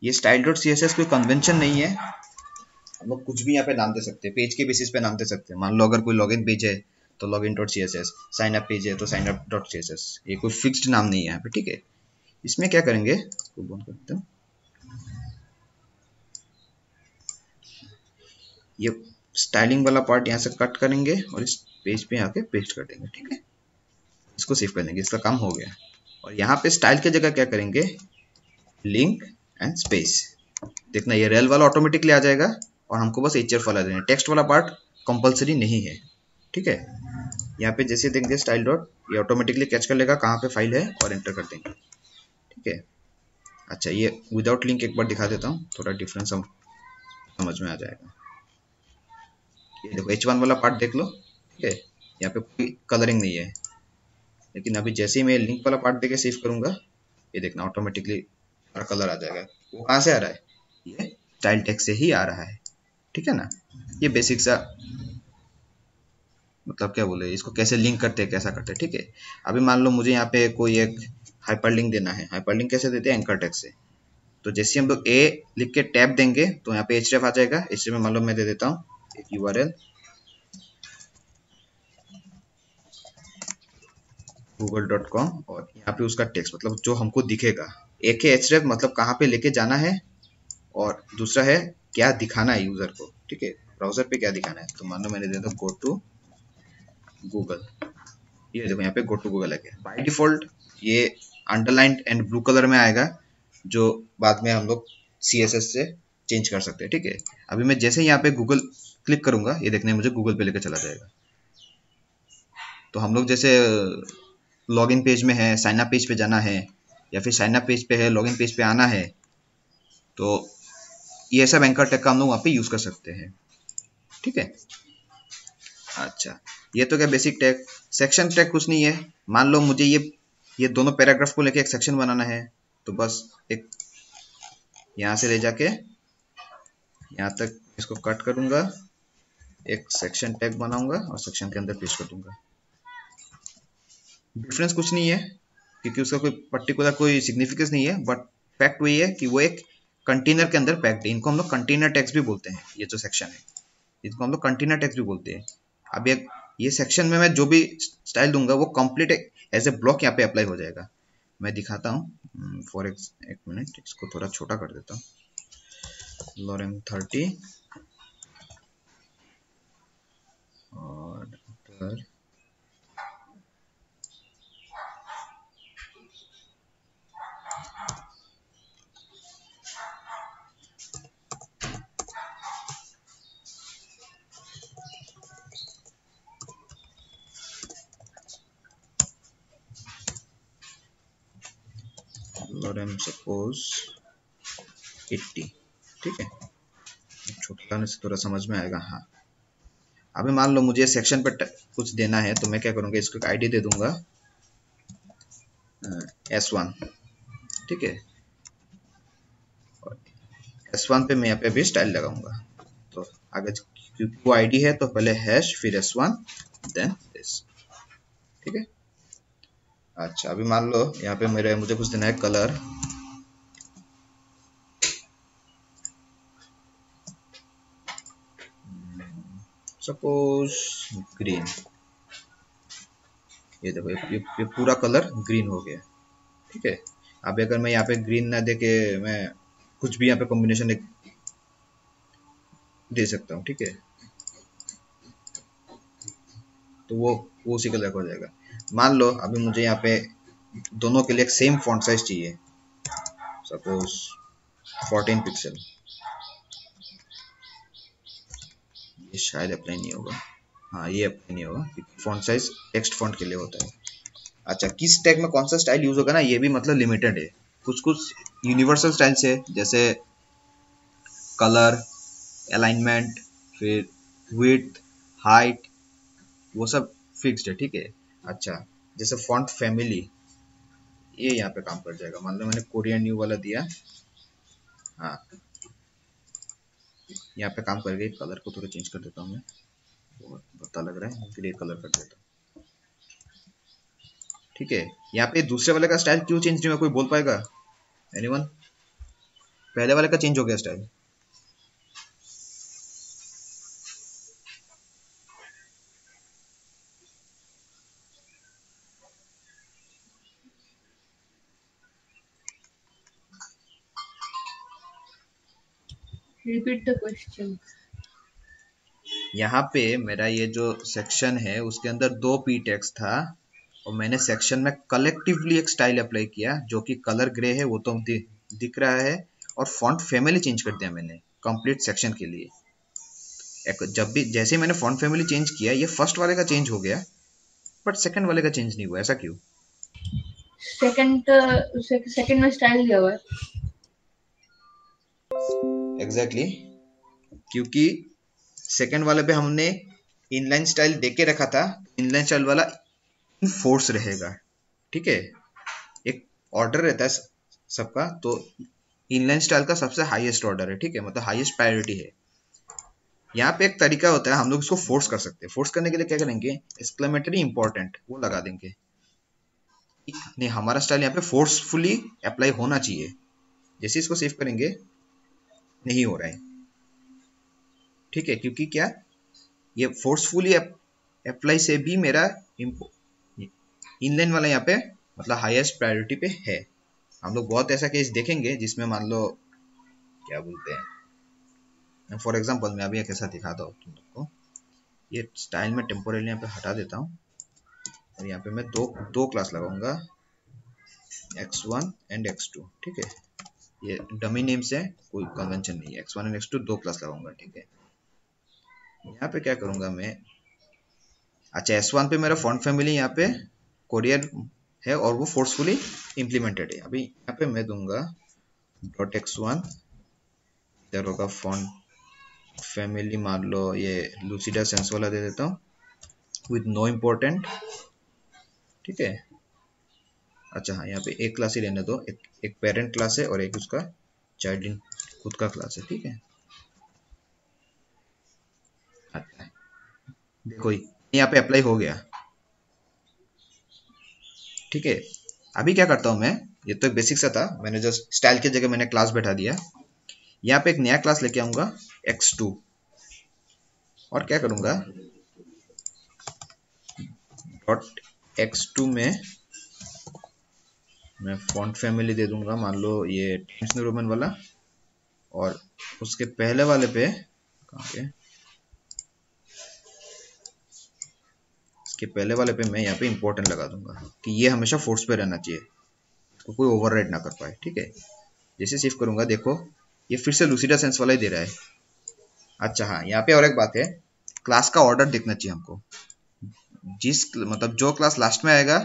ये style.css कोई कन्वेंशन नहीं है, हम लोग कुछ भी यहाँ पे नाम दे सकते हैं, पेज के बेसिस पे नाम दे सकते हैं। मान लो अगर कोई लॉगिन पेज है तो login.css, साइन अप पेज है तो signup.css, ये कोई फिक्स्ड नाम नहीं है यहाँ पे, ठीक है। इसमें क्या करेंगे, तो बंद करते हैं, ये स्टाइलिंग वाला पार्ट यहाँ से कट करेंगे और इस पेज पे आके पेस्ट कर देंगे, ठीक है। इसको सेव कर देंगे, इसका काम हो गया। और यहाँ पे स्टाइल की जगह क्या करेंगे, लिंक एंड स्पेस, देखना ये रेल वाला ऑटोमेटिकली आ जाएगा और हमको बस href वाला देना है, टेक्स्ट वाला पार्ट कंपलसरी नहीं है, ठीक है। यहाँ पे जैसे देंगे स्टाइल डॉट, ये ऑटोमेटिकली कैच कर लेगा कहाँ पे फाइल है और एंटर कर देंगे, ठीक है। अच्छा, ये विदाउट लिंक एक बार दिखा देता हूँ, थोड़ा डिफरेंस हम समझ में आ जाएगा। ये देखो H1 वाला पार्ट देख लो, ठीक है, यहाँ पे कोई कलरिंग नहीं है, लेकिन अभी जैसे ही मैं लिंक वाला पार्ट देके सेव करूंगा ये देखना ऑटोमेटिकली कलर आ जाएगा। वो कहाँ से आ रहा है? ये स्टाइल टैग से ही आ रहा है, ठीक है ना। ये बेसिक सा मतलब क्या बोले इसको, कैसे लिंक करते हैं, कैसा करते हैं, ठीक है। अभी मान लो मुझे यहाँ पे कोई एक हाइपरलिंक देना है। हाइपरलिंक कैसे देते हैं? एंकर टैग से। तो जैसे हम लोग ए लिख के टैब देंगे तो यहाँ पे एचरेफ आ जाएगा। एचरेफ में मान लो मैं दे देता हूँ एक यूआरएल google.com और यहाँ पे उसका टेक्स्ट मतलब जो हमको दिखेगा। एक है एचरेफ मतलब कहाँ पे लेके जाना है, और दूसरा है क्या दिखाना है यूजर को, ठीक है, ब्राउजर पे क्या दिखाना है। तो मान लो मैंने दे दिया गो टू गूगल। ये देखो यहाँ पे गो टू गूगल है। बाय डिफॉल्ट ये अंडरलाइंड एंड ब्लू कलर में आएगा, जो बाद में हम लोग CSS से चेंज कर सकते हैं, ठीक है। अभी मैं जैसे यहाँ पे गूगल क्लिक करूंगा, ये देखने मुझे गूगल पे लेकर चला जाएगा। तो हम लोग जैसे लॉगिन पेज में है, साइन अप पेज पे जाना है, या फिर साइन अप पेज पे है, लॉगिन पेज पे आना है, तो ये सब एंकर टैग का हम लोग वहाँ पे यूज कर सकते हैं, ठीक है। अच्छा, ये तो क्या बेसिक टैग। सेक्शन टैग कुछ नहीं है। मान लो मुझे ये दोनों पैराग्राफ को लेके एक सेक्शन बनाना है, तो बस एक यहाँ से ले जाके यहाँ तक इसको कट करूंगा, एक सेक्शन टैग बनाऊंगा और सेक्शन के अंदर पेस्ट कर दूंगा। डिफरेंस कुछ नहीं है क्योंकि उसका कोई पर्टिकुलर कोई सिग्निफिकेंस नहीं है, बट फैक्ट वही है कि वो एक कंटेनर के अंदर पैक्ड है। इनको हम लोग कंटेनर टैग्स भी बोलते हैं। ये जो सेक्शन है इसको हम लोग कंटेनर टैग्स भी बोलते हैं। अब ये सेक्शन में मैं जो भी स्टाइल दूंगा वो कंप्लीट एज ए ब्लॉक यहाँ पे अप्लाई हो जाएगा। मैं दिखाता हूँ फॉर एक मिनट, इसको थोड़ा छोटा कर देता हूँ। lorem 30 और lorem suppose 80, ठीक है। छोटा करने से थोड़ा समझ में आएगा। हाँ, अभी मान लो मुझे सेक्शन पर कुछ देना है, तो मैं क्या करूँगा, इसको एक आईडी दे दूंगा S1, ठीक है। और S1 पे मैं यहाँ पे भी स्टाइल लगाऊंगा। तो आगे क्योंकि वो आईडी है तो पहले हैश फिर S1 देन दिस, ठीक है। अच्छा, अभी मान लो यहाँ पे मुझे कुछ देना है कलर, सपोज ग्रीन। ये देखो ये पूरा कलर ग्रीन हो गया, ठीक है। अब अगर मैं यहाँ पे ग्रीन ना दे के मैं कुछ भी यहाँ पे कॉम्बिनेशन दे सकता हूँ, ठीक है, तो वो उसी कलर का हो जाएगा। मान लो अभी मुझे यहाँ पे दोनों के लिए एक सेम फॉन्ट साइज चाहिए, सपोज 14 पिक्सल। ये शायद अप्लाई नहीं होगा। हाँ, ये अप्लाई नहीं होगा क्योंकि फॉन्ट साइज टेक्स्ट फॉन्ट के लिए होता है। अच्छा, किस टैग में कौन सा स्टाइल यूज होगा ना, ये भी मतलब लिमिटेड है। कुछ कुछ यूनिवर्सल स्टाइल्स है, जैसे कलर, अलाइनमेंट, फिर विड्थ, हाइट, वो सब फिक्स्ड है, ठीक है। अच्छा, जैसे फॉन्ट फैमिली, ये यहाँ पे काम कर जाएगा। मान लो मैंने कोरियन न्यू वाला दिया, हाँ, यहाँ पे काम कर गई। कलर को थोड़ा चेंज कर देता हूँ मैं, बहुत पता लग रहा है, ग्रे कलर कर देता हूँ, ठीक है। यहाँ पे दूसरे वाले का स्टाइल क्यों चेंज नहीं हुआ, कोई बोल पाएगा? एनीवन? पहले वाले का चेंज हो गया स्टाइल। Repeat the question. यहाँ पे मेरा ये जो सेक्शन है उसके अंदर 2 पी टेक्स्ट था, और मैंने सेक्शन में कलेक्टिवली एक स्टाइल अप्लाई किया जो कि कलर ग्रे है, वो तो दिख रहा है, और फॉन्ट फैमिली चेंज कर दिया मैंने कंप्लीट सेक्शन के लिए। जब भी जैसे मैंने फॉन्ट फैमिली चेंज किया, ये फर्स्ट वाले का चेंज हो गया बट सेकंड वाले का चेंज नहीं हुआ। ऐसा क्यों? सेकंड में स्टाइल दिया हुआ है। एग्जैक्टली, क्योंकि सेकंड वाले पे हमने इनलाइन स्टाइल देके रखा था। इनलाइन स्टाइल वाला फोर्स रहेगा, ठीक है। एक ऑर्डर रहता है सबका, तो इनलाइन स्टाइल का सबसे हाईएस्ट ऑर्डर है, ठीक है, मतलब हाईएस्ट प्रायोरिटी है। यहाँ पे एक तरीका होता है, हम लोग इसको फोर्स कर सकते हैं। फोर्स करने के लिए क्या करेंगे, एक्सक्लेमेटरी इंपॉर्टेंट वो लगा देंगे। नहीं, हमारा स्टाइल यहाँ पे फोर्सफुली अप्लाई होना चाहिए। जैसे इसको सेव करेंगे नहीं हो रहा है, ठीक है, क्योंकि क्या, ये फोर्सफुली अप्लाई से भी मेरा इनलाइन वाला यहाँ पे मतलब हाईएस्ट प्रायोरिटी पे है। हम लोग बहुत ऐसा केस देखेंगे जिसमें मान लो क्या बोलते हैं, फॉर एग्जांपल मैं अभी एक ऐसा दिखाता हूँ तुम लोग को। ये स्टाइल में टेम्पोरली यहाँ पे हटा देता हूँ और यहाँ पे मैं दो क्लास लगाऊंगा, x1 एंड x2, ठीक है। ये डमी नेम से कोई कन्वेंशन नहीं है, x1 एंड x2 दो क्लास लगाऊंगा, ठीक है। यहाँ पे क्या करूंगा मैं, अच्छा s1 पे मेरा फॉन्ट फैमिली यहाँ पे कोरियर है और वो फोर्सफुली इम्प्लीमेंटेड है। अभी यहाँ पे मैं दूंगा डॉट x1, इधर होगा फॉन्ट फैमिली, मान लो ये लूसिडा सेंस वाला दे देता हूँ विद नो इम्पोर्टेंट, ठीक है। अच्छा हाँ, यहाँ पे एक क्लास ही रहने दो, एक पेरेंट क्लास है और एक उसका चाइल्ड इन खुद का क्लास है, ठीक है। अच्छा देखो यहाँ पे अप्लाई हो गया, ठीक है। अभी क्या करता हूँ मैं, ये तो एक बेसिक सा था, मैंने जस्ट स्टाइल की जगह मैंने क्लास बैठा दिया। यहाँ पे एक नया क्लास लेके आऊंगा x2 और क्या करूंगा, डॉट x2 में मैं फॉन्ट फैमिली दे दूंगा, मान लो ये टाइम्स न्यू रोमन वाला, और उसके पहले वाले पे कहाँ पे, इसके पहले वाले पे मैं यहाँ पे इंपॉर्टेंट लगा दूंगा कि ये हमेशा फोर्स पे रहना चाहिए, तो कोई ओवरराइड ना कर पाए, ठीक है। जैसे सेव करूंगा देखो ये फिर से लूसिडा सेंस वाला ही दे रहा है। अच्छा हाँ, यहाँ पे और एक बात है, क्लास का ऑर्डर देखना चाहिए हमको। जिस मतलब जो क्लास लास्ट में आएगा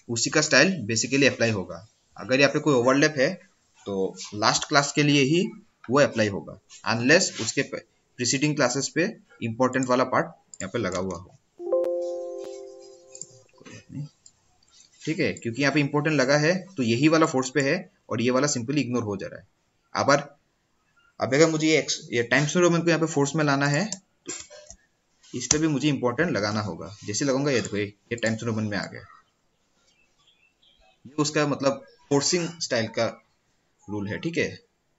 उसी का स्टाइल बेसिकली अप्लाई होगा। अगर यहाँ पे कोई ओवरलैप है तो लास्ट क्लास के लिए ही वो अप्लाई होगा, अनलेस उसके प्रीसीडिंग क्लासेस पे इंपॉर्टेंट वाला पार्ट यहाँ पे लगा हुआ हो, ठीक है। क्योंकि यहाँ पे इंपॉर्टेंट लगा है तो यही वाला फोर्स पे है और ये वाला सिंपली इग्नोर हो जा रहा है। अब अगर मुझे ये टाइम्स न्यू रोमन को यहाँ पे फोर्स में लाना है तो इस पे भी मुझे इंपॉर्टेंट लगाना होगा। जैसे लगाऊंगा ये देखो ये टाइम्स न्यू रोमन में आ गया, ये उसका मतलब फोर्सिंग स्टाइल का रूल है, ठीक है।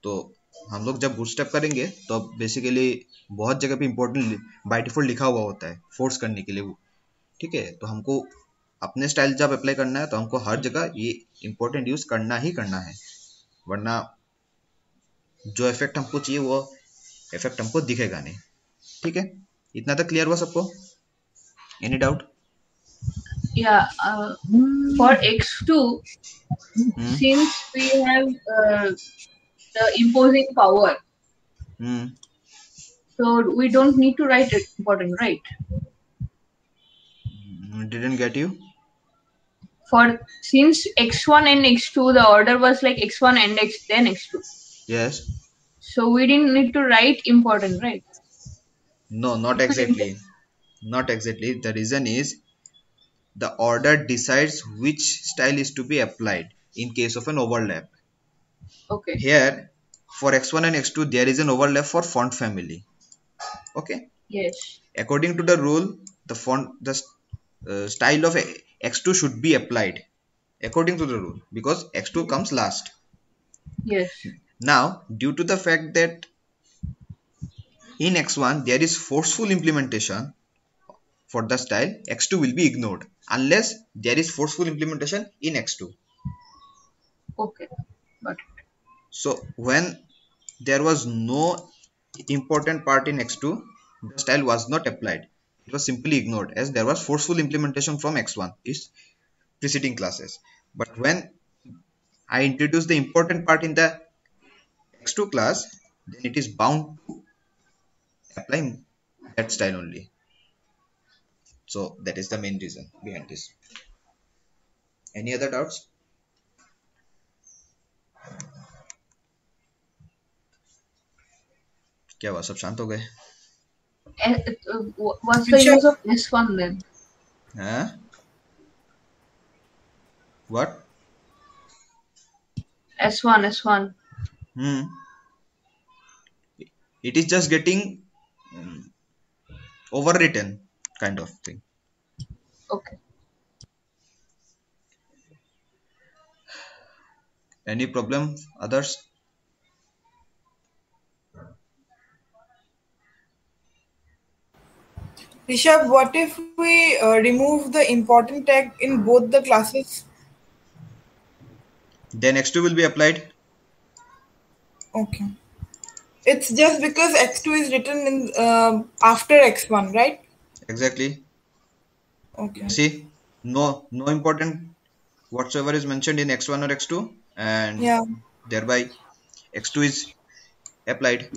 तो हम लोग जब बूटस्ट्रैप करेंगे तो बेसिकली बहुत जगह पे इंपॉर्टेंट बाय डिफॉल्ट लिखा हुआ होता है फोर्स करने के लिए, ठीक है। तो हमको अपने स्टाइल जब अप्लाई करना है तो हमको हर जगह ये इंपॉर्टेंट यूज करना ही करना है, वरना जो इफेक्ट हमको चाहिए वो इफेक्ट हमको दिखेगा नहीं, ठीक है। इतना तक क्लियर हुआ सबको? Any doubt? Yeah, for x2, since we have the imposing power, so we don't need to write it important, right? Didn't get you. Since x1 and x2 the order was like x1 and then x2. Yes. So we didn't need to write important, right? No, not exactly. Not exactly. The reason is the order decides which style is to be applied in case of an overlap. Okay. Here, for x1 and x2, there is an overlap for font family. Okay. Yes. According to the rule, the style of x2 should be applied according to the rule because x2 comes last. Yes. Now, due to the fact that in x1 there is forceful implementation for the style, x2 will be ignored unless there is forceful implementation in x2. Okay, got it. So when there was no important part in x2, the style was not applied. It was simply ignored as there was forceful implementation from x1, its preceding classes. But when I introduce the important part in the x2 class, then it is bound to apply that style only. So that is the main reason behind this. Any other doubts? क्या हुआ, सब शांत हो गए? What's the use of this one then? Huh? What? S1. It is just getting overwritten kind of thing. Okay. Any problem, others? Rishabh, what if we remove the important tag in both the classes? Then x2 will be applied. Okay. It's just because x2 is written in after x1, right? Exactly. Okay. See, no important whatsoever is mentioned in x1 or x2, and Yeah. thereby x2 is applied.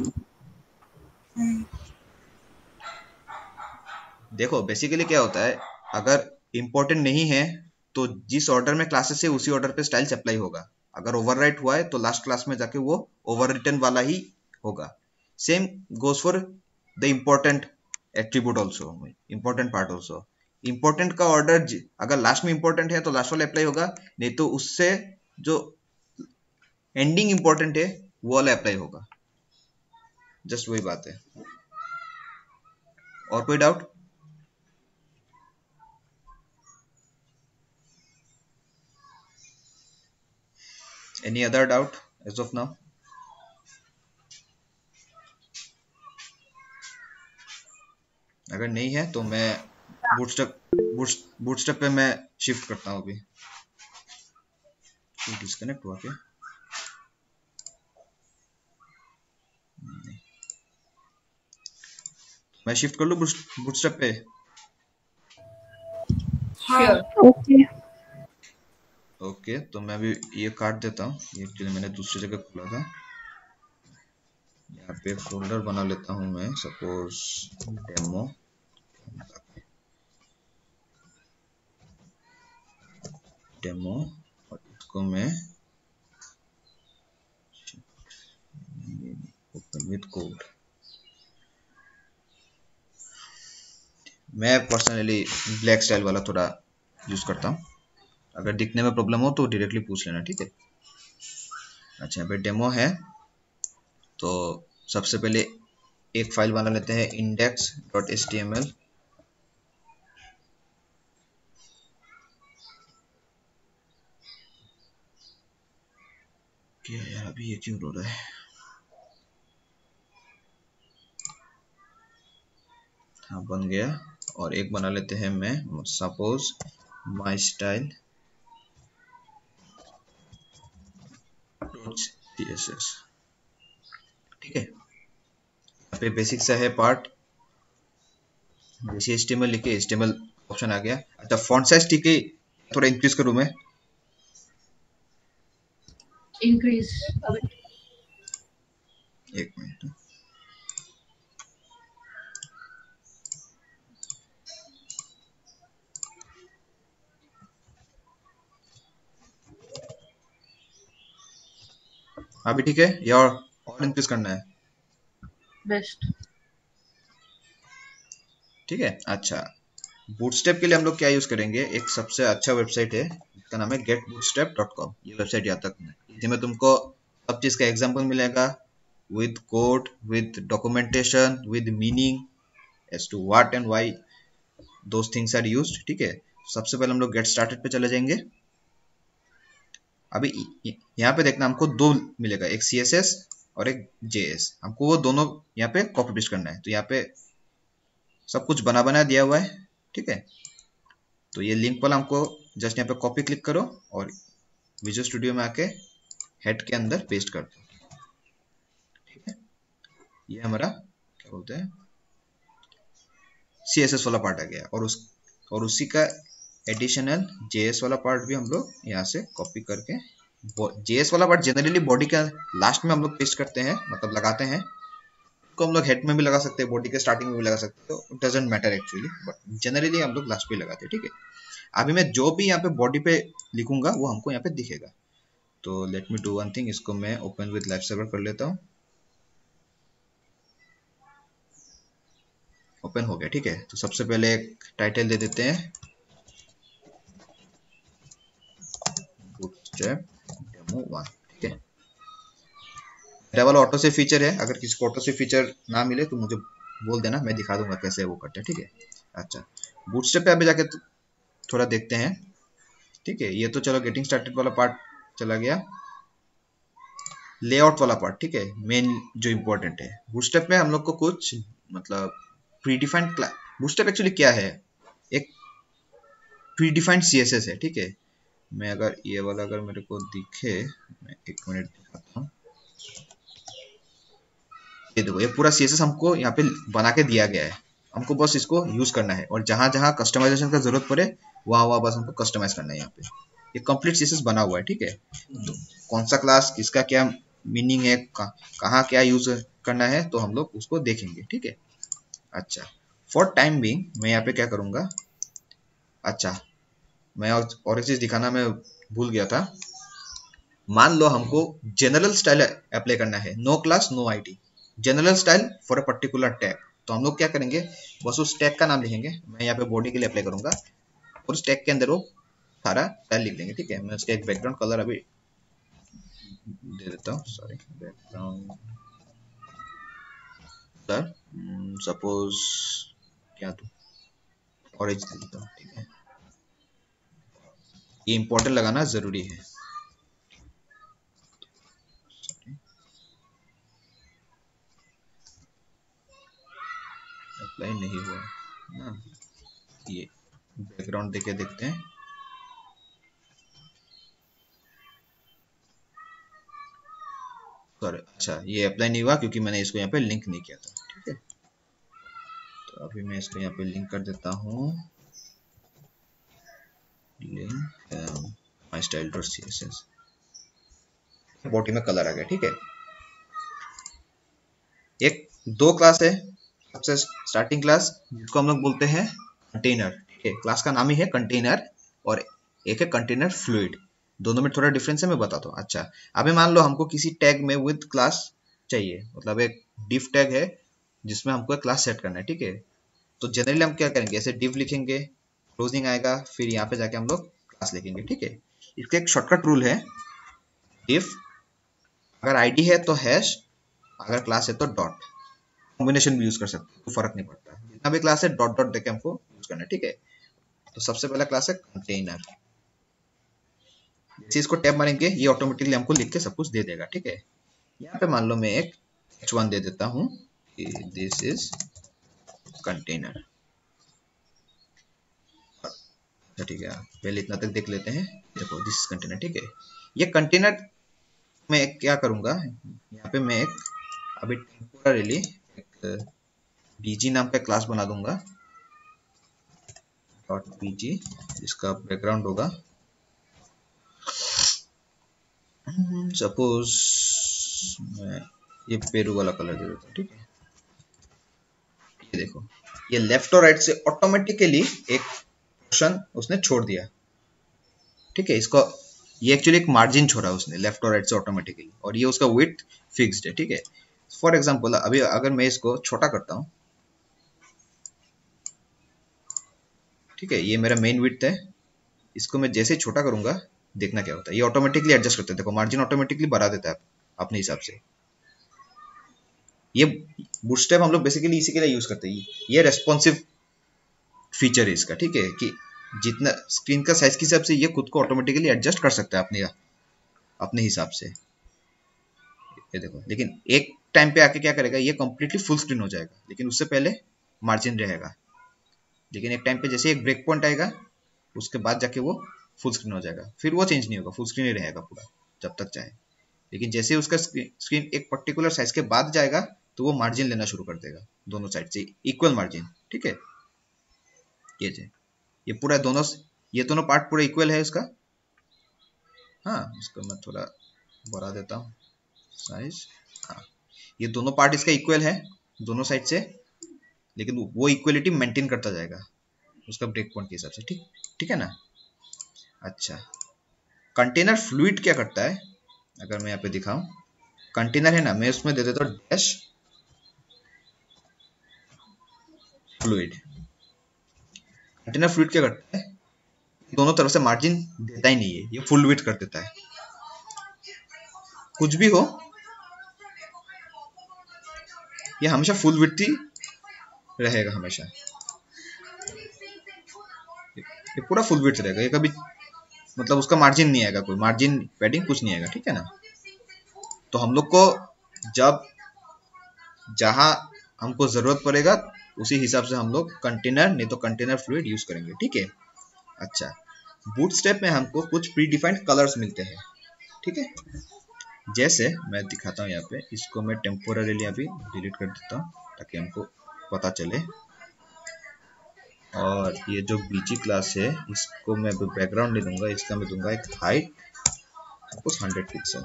देखो basically क्या होता है, अगर important नहीं है तो जिस order में क्लासेस है उसी ऑर्डर पे स्टाइल्स अप्लाई होगा. अगर ओवरराइट हुआ है तो लास्ट क्लास में जाके वो ओवर रिटर्न वाला ही होगा. Same goes for the important attribute also, important part also. Important का ऑर्डर अगर लास्ट में इम्पोर्टेंट है तो लास्ट वाला अप्लाई होगा, नहीं तो उससे जो एंडिंग इम्पोर्टेंट है वो वाला अप्लाई होगा. जस्ट वही बात है. और कोई doubt? Any other doubt as of now? अगर नहीं है तो मैं बूटस्ट्रैप पे मैं शिफ्ट करता हूँ. अभी डिस्कनेक्ट हुआ क्या? मैं शिफ्ट कर लूँ बूटस्ट्रैप पे? Sure. Okay. ओके, तो मैं अभी ये काट देता हूँ. ये एक्चुअली मैंने दूसरी जगह खोला था. यहाँ पे फोल्डर बना लेता हूँ मैं, सपोज डेमो, और इसको मैं ओपन विद कोड. मैं पर्सनली ब्लैक स्टाइल वाला थोड़ा यूज करता हूँ. अगर दिखने में प्रॉब्लम हो तो डायरेक्टली पूछ लेना, ठीक है? अच्छा, यहाँ पे डेमो है तो सबसे पहले एक फाइल बना लेते हैं, index.html. क्या यार, अभी ये क्यों रो रहा है? हाँ, बन गया. और एक बना लेते हैं मैं, सपोज माई स्टाइल CSS, ठीक है? यहाँ पे बेसिक सा है पार्ट. जैसे HTML लिखे, HTML ऑप्शन आ गया. अच्छा, फॉन्ट साइज ठीक है, थोड़ा इंक्रीज करूँ मैं? Increase a bit. एक मिनट. अभी ठीक है या और इंक्रीज करना है? Best. ठीक है. अच्छा, बूटस्ट्रैप के लिए हम लोग क्या यूज करेंगे? एक सबसे अच्छा वेबसाइट है, इसका नाम है getbootstrap.com. ये वेबसाइट यहाँ तक है. इसमें तुमको सब चीज का एग्जांपल मिलेगा, with code, with documentation, with meaning as to what and why those things are used. ठीक है. सबसे पहले हम लोग गेट स्टार्टेड पे चले जाएंगे. अभी यहाँ पे देखना, हमको दो मिलेगा, एक CSS और एक JS. हमको वो दोनों यहाँ पे कॉपी पेस्ट करना है. तो यहाँ पे सब कुछ बना बना दिया हुआ है, ठीक है? तो ये लिंक वाला हमको जस्ट यहाँ पे कॉपी क्लिक करो और विजुअल स्टूडियो में आके हेड के अंदर पेस्ट कर दो, ठीक है? ये हमारा क्या बोलते हैं, CSS वाला पार्ट आ गया. और उसी का एडिशनल JS वाला पार्ट भी हम लोग यहाँ से कॉपी करके, JS वाला पार्ट जनरली बॉडी का लास्ट में हम लोग पेस्ट करते हैं, मतलब लगाते हैं. को हम लोग हेड में भी लगा सकते हैं, बॉडी के स्टार्टिंग में भी लगा सकते हैं, तो it doesn't matter actually, but generally हम लोग लास्ट पे लगाते हैं, ठीक है? अभी मैं जो भी यहाँ पे बॉडी पे लिखूंगा वो हमको यहाँ पे दिखेगा. तो let me do one thing, इसको मैं ओपन विद लाइव सर्वर कर लेता हूँ. ओपन हो गया, ठीक है? तो सबसे पहले एक टाइटल दे देते हैं, बूटस्ट्रैप डेमो 1, ठीक है? डबल ऑटो सेव फीचर है, अगर किसी को ऑटो सेव फीचर ना मिले तो मुझे बोल देना, मैं दिखा दूंगा कैसे वो करते हैं, ठीक है। अच्छा, बूटस्ट्रैप पे अभी जाके थोड़ा देखते हैं, ठीक है। ये तो चलो गेटिंग स्टार्टेड वाला पार्ट चला गया, लेआउट वाला पार्ट, ठीक है, मेन जो इम्पोर्टेंट है। बूटस्ट्रैप में हम लोग को कुछ मतलब प्रीडिफाइंड क्लास, बूटस्ट्रैप एक्चुअली क्या है, एक प्रीडिफाइंड सीएसएस है, ठीक है। मैं अगर ये वाला अगर मेरे को दिखे, मैं 1 मिनट दिखाता हूँ। ये देखो, ये पूरा सीएसएस हमको यहाँ पे बना के दिया गया है, हमको बस इसको यूज करना है, और जहां जहां कस्टमाइजेशन का जरूरत पड़े वहां वहां बस हमको कस्टमाइज करना है। यहाँ पे ये कंप्लीट सीएसएस बना हुआ है, ठीक है। तो कौन सा क्लास किसका क्या मीनिंग है, कहाँ क्या यूज करना है, तो हम लोग उसको देखेंगे, ठीक है। अच्छा, फॉर टाइम बिंग मैं यहाँ पे क्या करूंगा, अच्छा मैं और एक चीज दिखाना मैं भूल गया था। मान लो हमको जनरल स्टाइल अप्लाई करना है, no class no ID, general style for a particular tag. तो हम लोग क्या करेंगे, बस उस टैग का नाम लिखेंगे, मैं यहाँ पे बॉडी के लिए अप्लाई करूंगा, और उस टैग के अंदर वो सारा स्टाइल लिख देंगे, ठीक है। मैं उसका एक बैकग्राउंड कलर अभी दे देता हूँ, सॉरी, बैकग्राउंड कलर सपोज क्या दूं, ऑरेंज दे देता हूँ, ठीक है। ये इंपॉर्टेंट लगाना जरूरी है, अप्लाई नहीं हुआ ना, ये बैकग्राउंड देके देखते हैं। सॉरी, अच्छा ये अप्लाई नहीं हुआ क्योंकि मैंने इसको यहाँ पे लिंक नहीं किया था, ठीक है। तो अभी मैं इसको यहाँ पे लिंक कर देता हूँ, link my style dot CSS, body में कलर आ गया, ठीक है। एक दो क्लास है, सबसे स्टार्टिंग क्लास जिसको हम लोग बोलते हैं कंटेनर, ठीक है, क्लास का नाम ही है कंटेनर, और एक है कंटेनर फ्लूइड, दोनों में थोड़ा डिफरेंस है, मैं बताता हूँ। अच्छा, अभी मान लो हमको किसी टैग में विद क्लास चाहिए, मतलब एक डिफ टैग है जिसमें हमको एक क्लास सेट करना है, ठीक है। तो जनरली हम क्या करेंगे, ऐसे डिव लिखेंगे, क्लोजिंग आएगा, फिर यहाँ पे जाके हम लोग क्लास लिखेंगे, ठीक है। इसका एक शॉर्टकट रूल है, डिफ अगर आईडी है तो हैश, अगर क्लास है तो डॉट, कॉम्बिनेशन भी यूज कर सकते हैं, तो फर्क नहीं पड़ता, जितना भी क्लास है डॉट डॉट देके हमको यूज करना है, ठीक है। तो सबसे पहला क्लास है कंटेनर, जैसे इसको टैब मारेंगे ये ऑटोमेटिकली हमको लिख के सब कुछ दे देगा, ठीक है। यहाँ पे मान लो मैं एक h1 दे देता हूँ, दिस इज कंटेनर, ठीक है। पहले इतना तक देख लेते हैं, देखो दिस इज कंटेनर, ठीक है। ये कंटेनर मैं क्या करूंगा, यहाँ पे मैं एक अभी टेम्पोररीली एक बीजी नाम का क्लास बना दूंगा, डॉट बीजी, जिसका बैकग्राउंड होगा सपोज मैं ये पेरू वाला कलर दे देता हूँ, ठीक है। ये देखो, ये लेफ्ट और राइट से ऑटोमेटिकली एक पोर्शन उसने छोड़ दिया, ठीक है। इसको ये एक्चुअली एक मार्जिन छोड़ा उसने लेफ्ट और राइट से ऑटोमेटिकली, और ये उसका विड्थ फिक्स्ड है, ठीक है। फॉर एग्जांपल अभी अगर मैं इसको छोटा करता हूँ, ठीक है, ये मेरा मेन विड्थ है, इसको मैं जैसे छोटा करूंगा देखना क्या होता है, ये ऑटोमेटिकली एडजस्ट करता है, देखो मार्जिन ऑटोमेटिकली बढ़ा देता है अपने हिसाब से। ये बूटस्ट्रैप हम लोग बेसिकली इसी के लिए यूज करते हैं, ये रेस्पॉन्सिव फीचर है इसका, ठीक है, कि जितना स्क्रीन का साइज के हिसाब से ये खुद को ऑटोमेटिकली एडजस्ट कर सकता है अपने हिसाब से, ये देखो। लेकिन एक टाइम पे आके क्या करेगा, ये कंप्लीटली फुल स्क्रीन हो जाएगा, लेकिन उससे पहले मार्जिन रहेगा। लेकिन एक टाइम पे जैसे एक ब्रेक पॉइंट आएगा, उसके बाद जाके वो फुल स्क्रीन हो जाएगा, फिर वो चेंज नहीं होगा, फुल स्क्रीन ही रहेगा पूरा जब तक चाहे। लेकिन जैसे उसका स्क्रीन एक पर्टिकुलर साइज के बाद जाएगा तो वो मार्जिन लेना शुरू कर देगा, दोनों साइड से इक्वल मार्जिन, ठीक है। ये पूरा दोनों, ये दोनों पार्ट पूरा इक्वल है इसका। हाँ, इसको मैं थोड़ा बढ़ा देता हूँ साइज, हाँ, ये दोनों पार्ट इसका इक्वल है दोनों साइड से, लेकिन वो इक्वलिटी मेंटेन करता जाएगा उसका ब्रेक पॉइंट के हिसाब से, ठीक है ना। अच्छा, कंटेनर फ्लूइड क्या करता है, अगर मैं यहाँ पे दिखाऊं, कंटेनर है ना, मैं उसमें दे देता हूँ डैश फ्लूइड। कंटेनर फ्लूइड क्या करता है, दोनों तरफ से मार्जिन देता ही नहीं है, ये फुल विड्थ कर देता है, कुछ भी हो ये हमेशा फुल विड्थ ही रहेगा हमेशा, ये पूरा फुल विड्थ रहेगा, ये कभी मतलब उसका मार्जिन नहीं आएगा, कोई मार्जिन पैडिंग कुछ नहीं आएगा, ठीक है ना। तो हम लोग को जब जहां हमको जरूरत पड़ेगा उसी हिसाब से हम लोग कंटेनर नहीं तो कंटेनर फ्लूइड यूज करेंगे, ठीक है। अच्छा, बूटस्ट्रैप में हमको कुछ प्री डिफाइंड कलर्स मिलते हैं, ठीक है। जैसे मैं दिखाता हूँ यहाँ पे, इसको मैं टेम्पोररीली अभी डिलीट कर देता हूँ ताकि हमको पता चले। और ये जो बीजी क्लास है इसको मैं बैकग्राउंड नहीं दूंगा, इसका मैं दूंगा एक हाइट सपोज 100 पिक्सल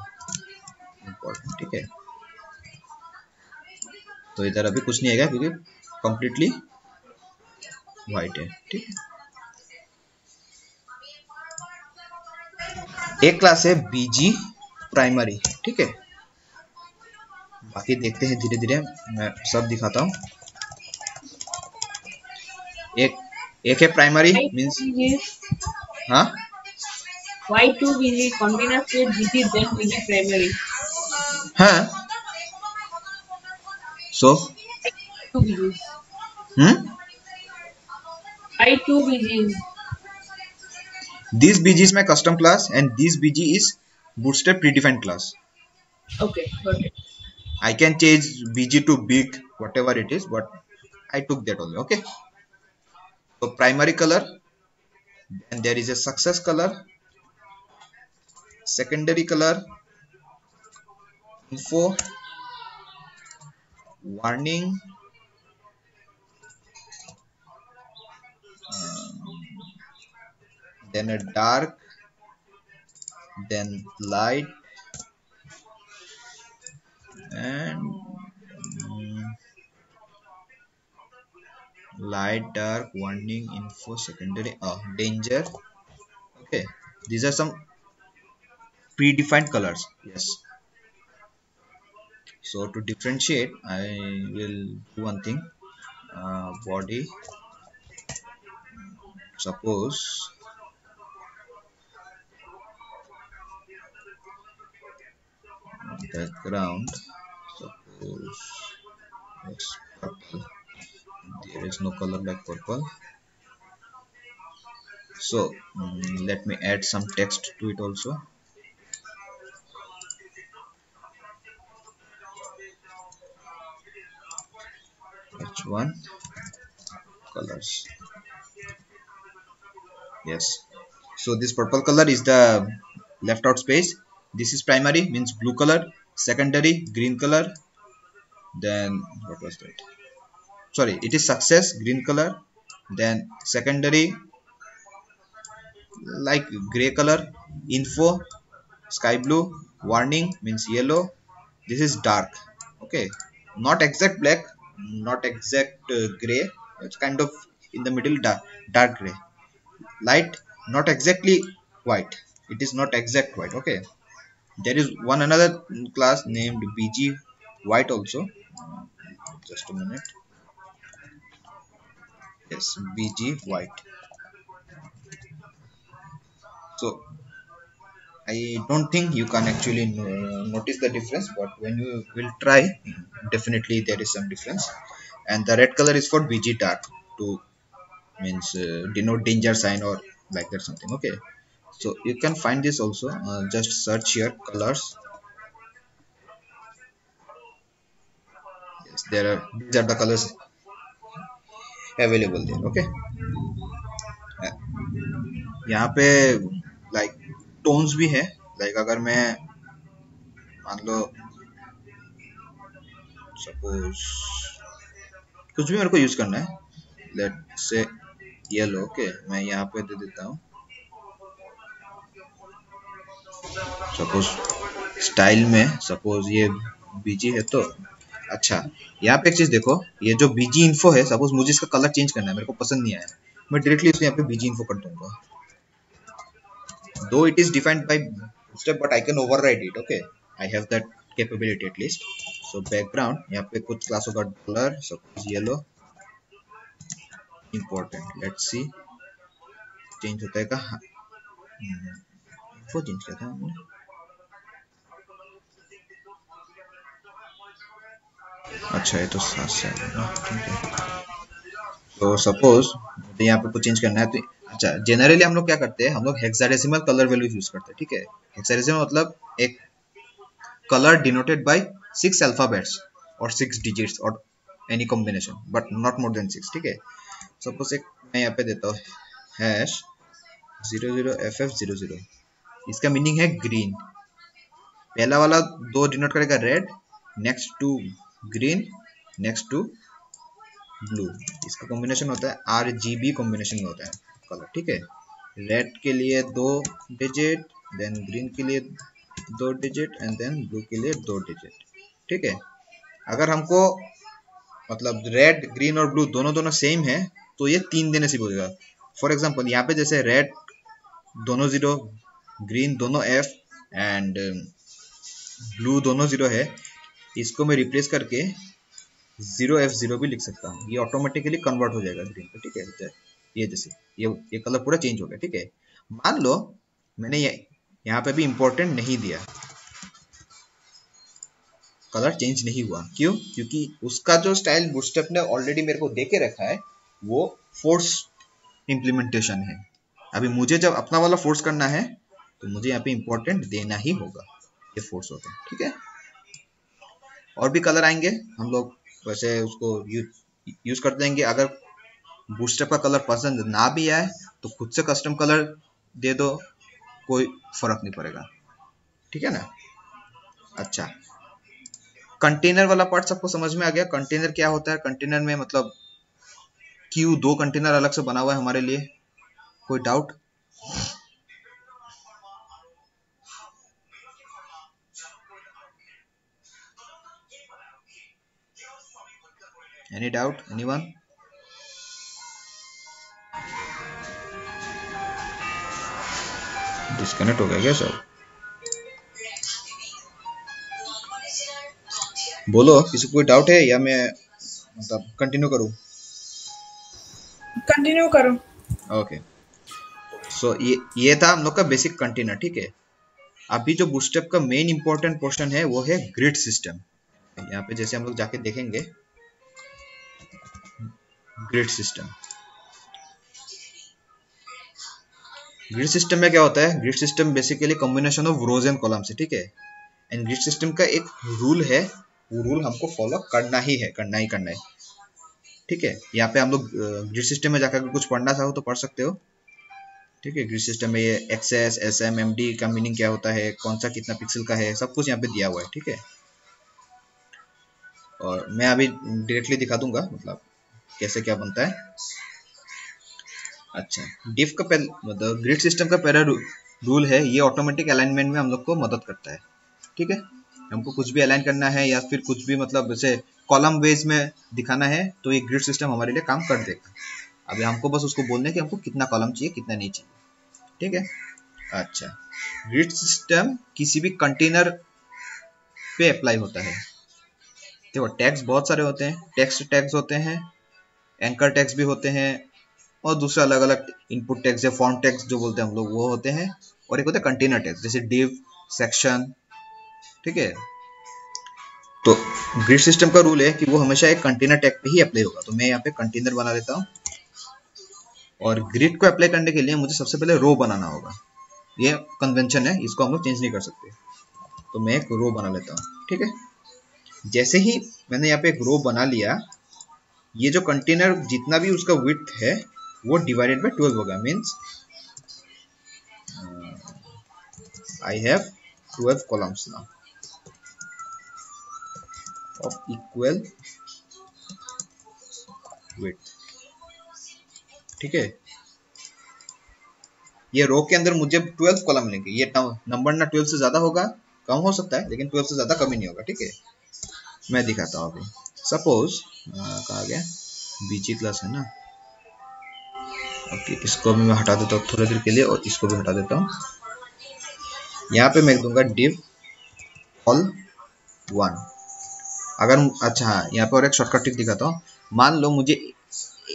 इम्पोर्टेंट, ठीक है। तो इधर अभी कुछ नहीं आएगा क्योंकि कंप्लीटली व्हाइट है, ठीक है। एक क्लास है बीजी प्राइमरी, ठीक है। बाकी देखते हैं धीरे धीरे, मैं सब दिखाता हूँ। एक है प्राइमरी मींस, हाँ Why two BG container fluid BG then BG primary? हाँ, सो Two BGs. Why two BGs? This BG is my custom class and this BG is bootstrap predefined class. Okay, got it. I can change BG to big, whatever it is, but I took that only, okay. So primary color, then there is a success color, secondary color, info, warning, then a dark, then light, and light, dark, warning, info, secondary, danger. Okay, these are some predefined colors. Yes. So to differentiate, I will do one thing. Body, suppose background, suppose it's purple. There is no color like purple. So let me add some text to it also. H1 colors. Yes. So this purple color is the left out space. This is primary, means blue color. Secondary, green color. Then what was that? Sorry, it is success, green color. Then secondary, like gray color. Info, sky blue. Warning means yellow. This is dark, okay, not exact black, not exact gray, it's kind of in the middle, dark gray. Light, not exactly white, it is not exact white, okay. There is one another class named BG white also. Just a minute. Yes, BG white. So I don't think you can actually notice the difference, but when you will try, definitely there is some difference. And the red color is for BG dark, to means denote danger sign or like that something, okay. So you can find this also, just search here colors. Yes, there are, these are the colors available there, okay. यहाँ पे like tones भी है, like अगर मैं मान लो suppose कुछ भी मेरे को यूज करना है, लेट से येलो, ओके, मैं यहाँ पे दे देता हूँ सपोज स्टाइल में, सपोज ये बीजी है तो अच्छा। यहाँ पे एक चीज देखो, ये जो बीजी इन्फो है, सपोज मुझे इसका कलर चेंज करना है, मेरे को पसंद नहीं आया, मैं डायरेक्टली इसको यहाँ पे बीजी इन्फो कर दूंगा, though it is defined by step, but I can override it, okay, I have that capability at least. So background, यहाँ पे कुछ क्लास होगा color, suppose yellow, important, let's see change होता है कहाँ, वो चेंज किया था हमने, अच्छा ये तो 7 से है ना, ठीक है। तो सपोज मुझे यहाँ पे कुछ चेंज करना है तो अच्छा, जनरली हम लोग क्या करते हैं, हम लोग हेक्साडेसिमल कलर वैल्यू यूज करते हैं, ठीक है। हेक्साडेसिमल मतलब एक कलर डिनोटेड बाय 6 अल्फाबेट्स और 6 डिजिट्स और any combination but not more than 6, ठीक है। सपोज एक मैं यहाँ पे देता हूँ हैश 00FF00, इसका मीनिंग है ग्रीन। पहला वाला 2 डिनोट करेगा red, next to green, next to blue. इसका कॉम्बिनेशन होता है RGB कॉम्बिनेशन में होता है कलर, ठीक है। रेड के लिए 2 डिजिट, देन ग्रीन के लिए 2 डिजिट एंड देन ब्लू के लिए 2 डिजिट, ठीक है। अगर हमको मतलब रेड ग्रीन और ब्लू दोनों दोनों सेम है तो ये 3 देने से बोलेगा। फॉर एग्जांपल यहाँ पे जैसे रेड दोनों 0, ग्रीन दोनों F एंड ब्लू दोनों 0 है, इसको मैं रिप्लेस करके 0F0 भी लिख सकता हूँ। ये ऑटोमेटिकली कन्वर्ट हो जाएगा ग्रीन पे, ठीक है। ये जैसे ये कलर पूरा चेंज हो गया, ठीक है। मान लो मैंने यहाँ पे भी इंपॉर्टेंट नहीं दिया, कलर चेंज नहीं हुआ, क्यों? क्योंकि उसका जो स्टाइल बूटस्ट्रैप ने ऑलरेडी मेरे को दे के रखा है वो फोर्स इम्प्लीमेंटेशन है। अभी मुझे जब अपना वाला फोर्स करना है तो मुझे यहाँ पे इंपॉर्टेंट देना ही होगा, ये फोर्स होता है, ठीक है। और भी कलर आएंगे, हम लोग वैसे उसको यूज कर देंगे। अगर बूटस्ट्रैप का कलर पसंद ना भी आए तो खुद से कस्टम कलर दे दो, कोई फर्क नहीं पड़ेगा, ठीक है ना। अच्छा, कंटेनर वाला पार्ट सबको समझ में आ गया? कंटेनर क्या होता है? कंटेनर में मतलब क्यों 2 कंटेनर अलग से बना हुआ है हमारे लिए? कोई doubt? Any doubt? Anyone? Disconnect हो गया क्या सर? बोलो, किसी को कोई डाउट है या मैं मतलब कंटिन्यू करूं? कंटिन्यू करो। ओके, सो ये था हम लोग का बेसिक कंटेनर, ठीक है। अभी जो बूटस्ट्रैप का मेन इंपॉर्टेंट पोर्शन है वो है ग्रिड सिस्टम। यहाँ पे जैसे हम लोग जाके देखेंगे ग्रिड सिस्टम। ग्रिड सिस्टम में क्या होता है? Grid system basically combination of rose and columns है, ठीक है। एंड ग्रिड सिस्टम का एक रूल है, वो रूल हमको फॉलो करना ही है, करना ही करना है, ठीक है। यहाँ पे हम लोग ग्रिड सिस्टम में जाकर कुछ पढ़ना चाहो तो पढ़ सकते हो, ठीक है। ग्रिड सिस्टम में ये एक्सेस, SM, MD का मीनिंग क्या होता है, कौन सा कितना पिक्सल का है, सब कुछ यहाँ पे दिया हुआ है, ठीक है। और मैं अभी डायरेक्टली दिखा दूंगा मतलब कैसे क्या बनता है। अच्छा, डिफ का मतलब ग्रिड सिस्टम का पहला रूल है, ये ऑटोमेटिक अलाइनमेंट में हम लोग को मदद करता है, ठीक है। हमको कुछ भी अलाइन करना है या फिर कुछ भी मतलब जैसे कॉलम वेज में दिखाना है तो ये ग्रिड सिस्टम हमारे लिए काम कर देगा। अभी हमको बस उसको बोलना है कि हमको कितना कॉलम चाहिए, कितना नहीं चाहिए, ठीक है। अच्छा, ग्रिड सिस्टम किसी भी कंटेनर पे अप्लाई होता है। देखो टैग्स बहुत सारे होते हैं, टेक्स्ट टैग्स होते हैं, एंकर टैग्स भी होते हैं, और दूसरे अलग अलग इनपुट टैग्स या फॉन्ट टैग्स जो बोलते हैं हम लोग वो होते हैं, और एक होता है कंटेनर टैग्स जैसे div, सेक्शन, ठीक है। तो ग्रिड सिस्टम का रूल है कि वो हमेशा एक कंटेनर टैग पे ही अप्लाई होगा। तो मैं यहाँ पे कंटेनर बना देता हूँ, और ग्रिड को अप्लाई करने के लिए मुझे सबसे पहले रो बनाना होगा। ये कन्वेंशन है, इसको हम लोग चेंज नहीं कर सकते। तो मैं एक रो बना लेता हूँ, ठीक है। जैसे ही मैंने यहाँ पे एक रो बना लिया, ये जो कंटेनर जितना भी उसका विड्थ है वो डिवाइडेड बाय 12 होगा। Means I have 12 columns now of equal width, ठीक है। ये रो के अंदर मुझे 12 कॉलम मिलेंगे। ये नंबर ना 12 से ज्यादा होगा, कम हो सकता है, लेकिन 12 से ज्यादा कम ही नहीं होगा, ठीक है। मैं दिखाता हूँ अभी। सपोज कहा गया बीजी क्लास है ना, ओके, इसको भी मैं हटा देता हूँ थोड़ी देर के लिए, और इसको भी हटा देता हूँ। यहाँ पे मैं दूंगा div all 1। अगर अच्छा हाँ, यहाँ पे और एक शॉर्टकट ट्रिक दिखाता हूँ। मान लो मुझे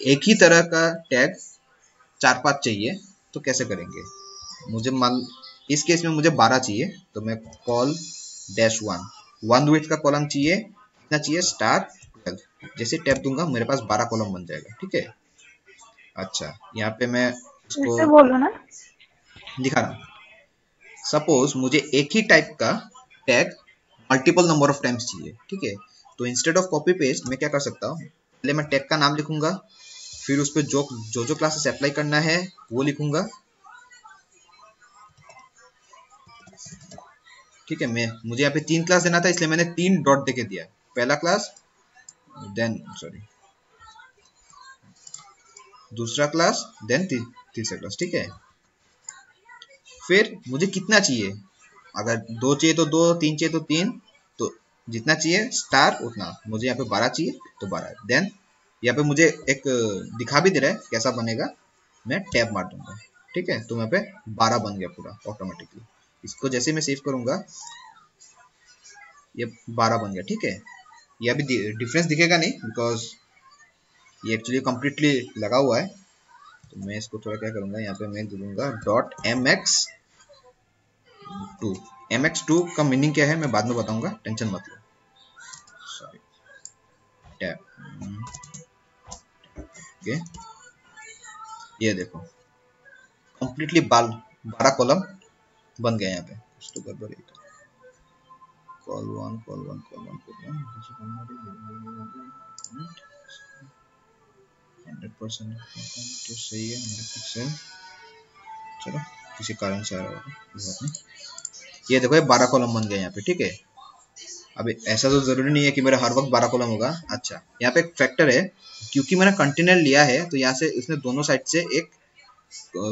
एक ही तरह का टैग 4-5 चाहिए, तो कैसे करेंगे? मुझे मान इस केस में मुझे 12 चाहिए, तो मैं कॉल -1 1 विड्थ का कॉलम चाहिए, कितना चाहिए स्टार 12। जैसे टैप दूंगा मेरे पास 12 कॉलम बन जाएगा, ठीक है। अच्छा यहाँ पे मैं इसको फिर से बोलो ना। दिखा रहा हूँ। सपोज मुझे एक ही टाइप का tag multiple number of times चाहिए, ठीक है। तो इंस्टेड ऑफ कॉपी पेस्ट मैं क्या कर सकता हूँ, पहले मैं टैग का नाम लिखूंगा, फिर उस पर जो क्लासेस अप्लाई करना है वो लिखूंगा, ठीक है। मुझे यहाँ पे 3 क्लास देना था, इसलिए मैंने 3 डॉट देके दिया। पहला क्लास, देन सॉरी दूसरा क्लास, देन तीसरा क्लास, ठीक है। फिर मुझे कितना चाहिए, अगर 2 चाहिए तो 2, 3 चाहिए तो 3, तो जितना चाहिए स्टार उतना। मुझे यहाँ पे 12 चाहिए तो 12। देन यहाँ पे मुझे एक दिखा भी दे रहा है कैसा बनेगा, मैं टैब मार दूंगा, ठीक है। तो यहाँ पे 12 बन गया पूरा ऑटोमेटिकली। इसको जैसे मैं सेव करूंगा ये 12 बन गया, ठीक है। ये अभी डिफरेंस दिखेगा नहीं बिकॉज ये एक्चुअली कम्प्लीटली लगा हुआ है। तो मैं इसको थोड़ा क्या करूंगा, यहाँ पे मैं दूंगा डॉट mx2। mx2 का मीनिंग क्या है मैं बाद में बताऊंगा, टेंशन मत लो। Sorry tab, okay. ये देखो कम्प्लीटली 12 कॉलम बन गया यहाँ पे। कुछ तो गड़बड़ है। कॉल 1 कॉल 1 कॉल 1 कॉल 1 100% तो सही है 100%। चलो किसी कारण से आ रहा होगा, कोई बात नहीं। ये देखो ये 12 कॉलम बन गए यहाँ पे, ठीक है। अभी ऐसा तो जरूरी नहीं है कि मेरा हर वक्त 12 कॉलम होगा। अच्छा यहाँ पे एक फैक्टर है, क्योंकि मैंने कंटेनर लिया है तो यहाँ से उसने दोनों साइड से एक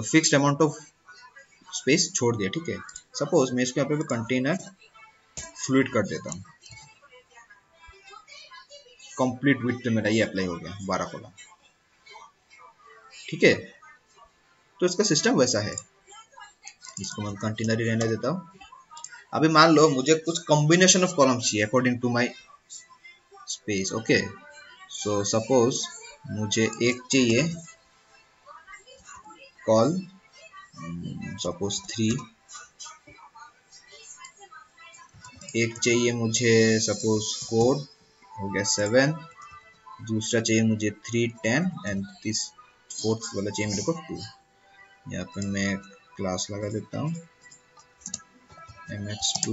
फिक्स्ड अमाउंट ऑफ स्पेस छोड़ दिया, ठीक है। सपोज मैं इसको यहाँ पे कंटेनर फ्लूइड कर देता हूँ, कंप्लीट विड्थ मेरा ये अप्लाई हो गया 12 कॉलम, ठीक है। तो इसका सिस्टम वैसा है, इसको मैं कंटेनर ही रहने देता हूँ। अभी मान लो मुझे कुछ कॉम्बिनेशन ऑफ कॉलम चाहिए according to my space, okay. So suppose मुझे एक चाहिए कॉल सपोज 3, एक चाहिए मुझे सपोज कोड हो गया 7, दूसरा चाहिए मुझे 3 10 एंड दिस फोर्थ वाला चाहिए मेरे को 2। यहाँ पे मैं क्लास लगा देता हूँ mx2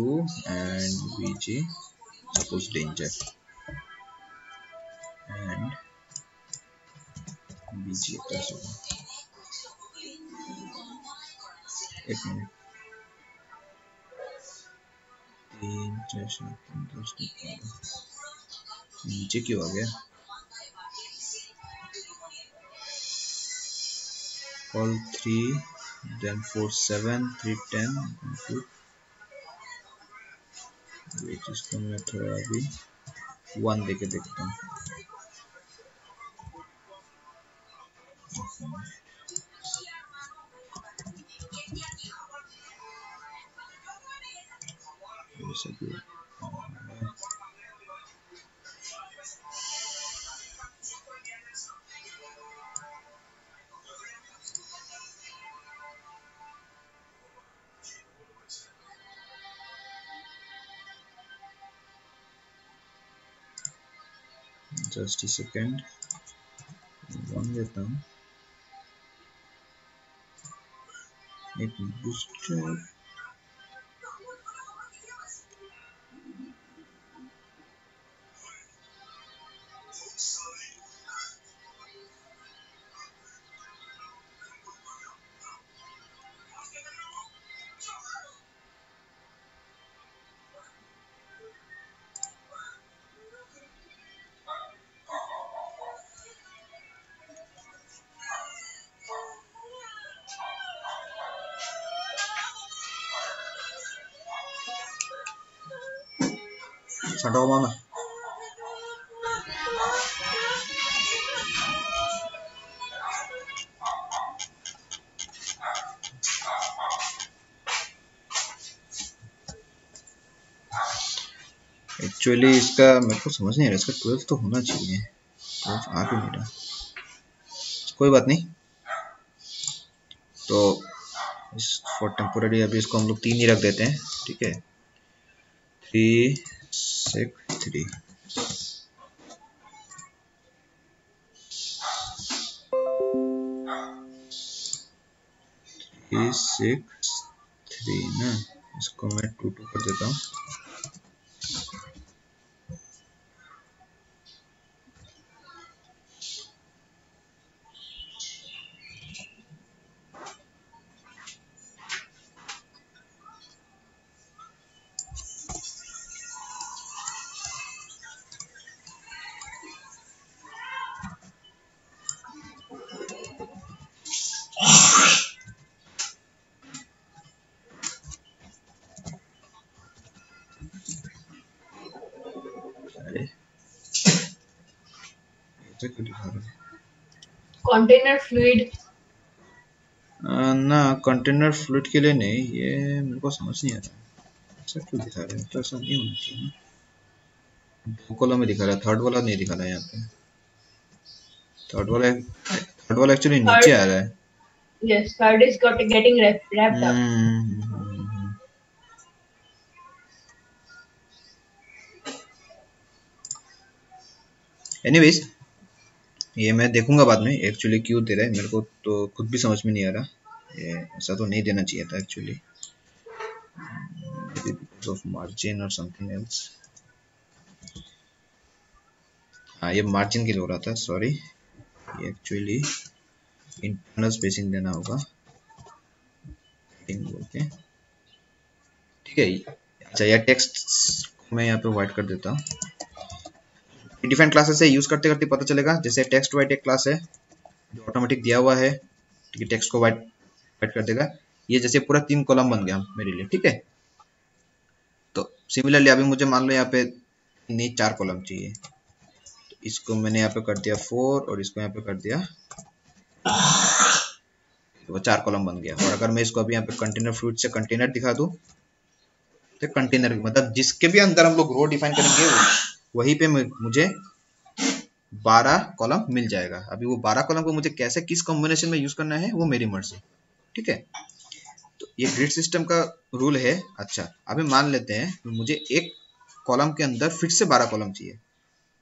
and bg suppose danger and bg plus 1। एक मिनट, 3 4 7 10 नीचे क्यों आ गया। Call 3 then 4 7 3 10 2। इसको मैं थोड़ा अभी 1 देके देखता हूँ। जस्ट अ सेकेंड, 1 देता हूँ। एक बूस्टर छटाओ माना। एक्चुअली इसका मेरे को समझ नहीं आ रहा, इसका 12 तो होना चाहिए, 12 आ क्यों नहीं रहा। कोई बात नहीं, तो फॉर टेम्पोररी अभी इसको हम लोग 3 ही रख देते हैं, ठीक है। 3 6 3 363 ना, इसको मैं 2 कर देता हूँ। अरे ऐसे क्यों दिखा रहा है? Container fluid. ना, कंटेनर फ्लूइड के लिए नहीं, ये मेरे को समझ नहीं आ रहा ऐसा क्यों दिखा रहे हैं। तो ऐसा नहीं होना चाहिए ना, 2 कॉलम में दिखा रहा है, थर्ड वाला नहीं दिखा रहा है यहाँ पे। थर्ड वाला एक्चुअली नीचे आ रहा है। Yes, third is getting wrapped up. Anyways, ये मैं देखूंगा बाद में एक्चुअली क्यों दे रहा है, मेरे को तो खुद भी समझ में नहीं आ रहा। ये ऐसा तो नहीं देना चाहिए था एक्चुअली, बिकॉज ऑफ मार्जिन और समथिंग एल्स। हाँ, ये मार्जिन के लिए हो रहा था, सॉरी। ये एक्चुअली इंटरनल स्पेसिंग देना होगा, ओके ठीक है। अच्छा, ये टेक्स्ट मैं यहाँ पे वाइट कर देता हूँ। डिफरेंट क्लासेस से यूज करते करते पता चलेगा। जैसे टेक्स्ट वाइट एक क्लास है जो ऑटोमेटिक दिया हुआ है, ठीक है, टेक्स्ट को वाइट कर देगा। ये जैसे पूरा 3 कॉलम बन गया मेरे लिए, ठीक है। तो सिमिलरली अभी मुझे मान लो यहाँ पे नहीं 4 कॉलम चाहिए, तो इसको मैंने यहाँ पे कर दिया 4 और इसको यहाँ पे कर दिया, तो वो 4 कॉलम बन गया। और अगर मैं इसको अभी यहाँ पे कंटेनर फ्लूइड से कंटेनर दिखा दूं, तो कंटेनर मतलब जिसके भी अंदर हम लोग रो डिफाइन करेंगे वहीं पे मुझे 12 कॉलम मिल जाएगा। अभी वो 12 कॉलम को मुझे कैसे किस कॉम्बिनेशन में यूज करना है वो मेरी मर्जी, ठीक है। तो ये ग्रिड सिस्टम का रूल है। अच्छा, अभी मान लेते हैं मुझे एक कॉलम के अंदर फिर से 12 कॉलम चाहिए,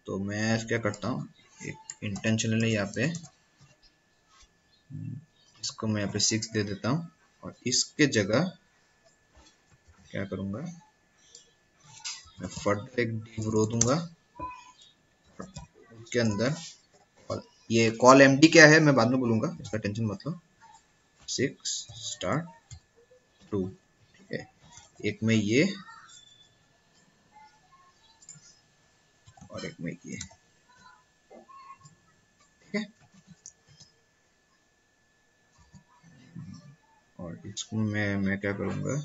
तो मैं क्या करता हूँ, एक इंटेंशनली यहाँ पे इसको मैं यहाँ पे 6 दे देता हूँ और इसके जगह क्या करूँगा, मैं फर्दर एक डिव रो दूंगा, उसके अंदर ये कॉल एमडी क्या है मैं बाद में बोलूंगा, इसका टेंशन मत लो। 6 स्टार्ट 2, ठीक है। एक में ये और एक में ये, ठीक है। और इसको मैं क्या करूंगा,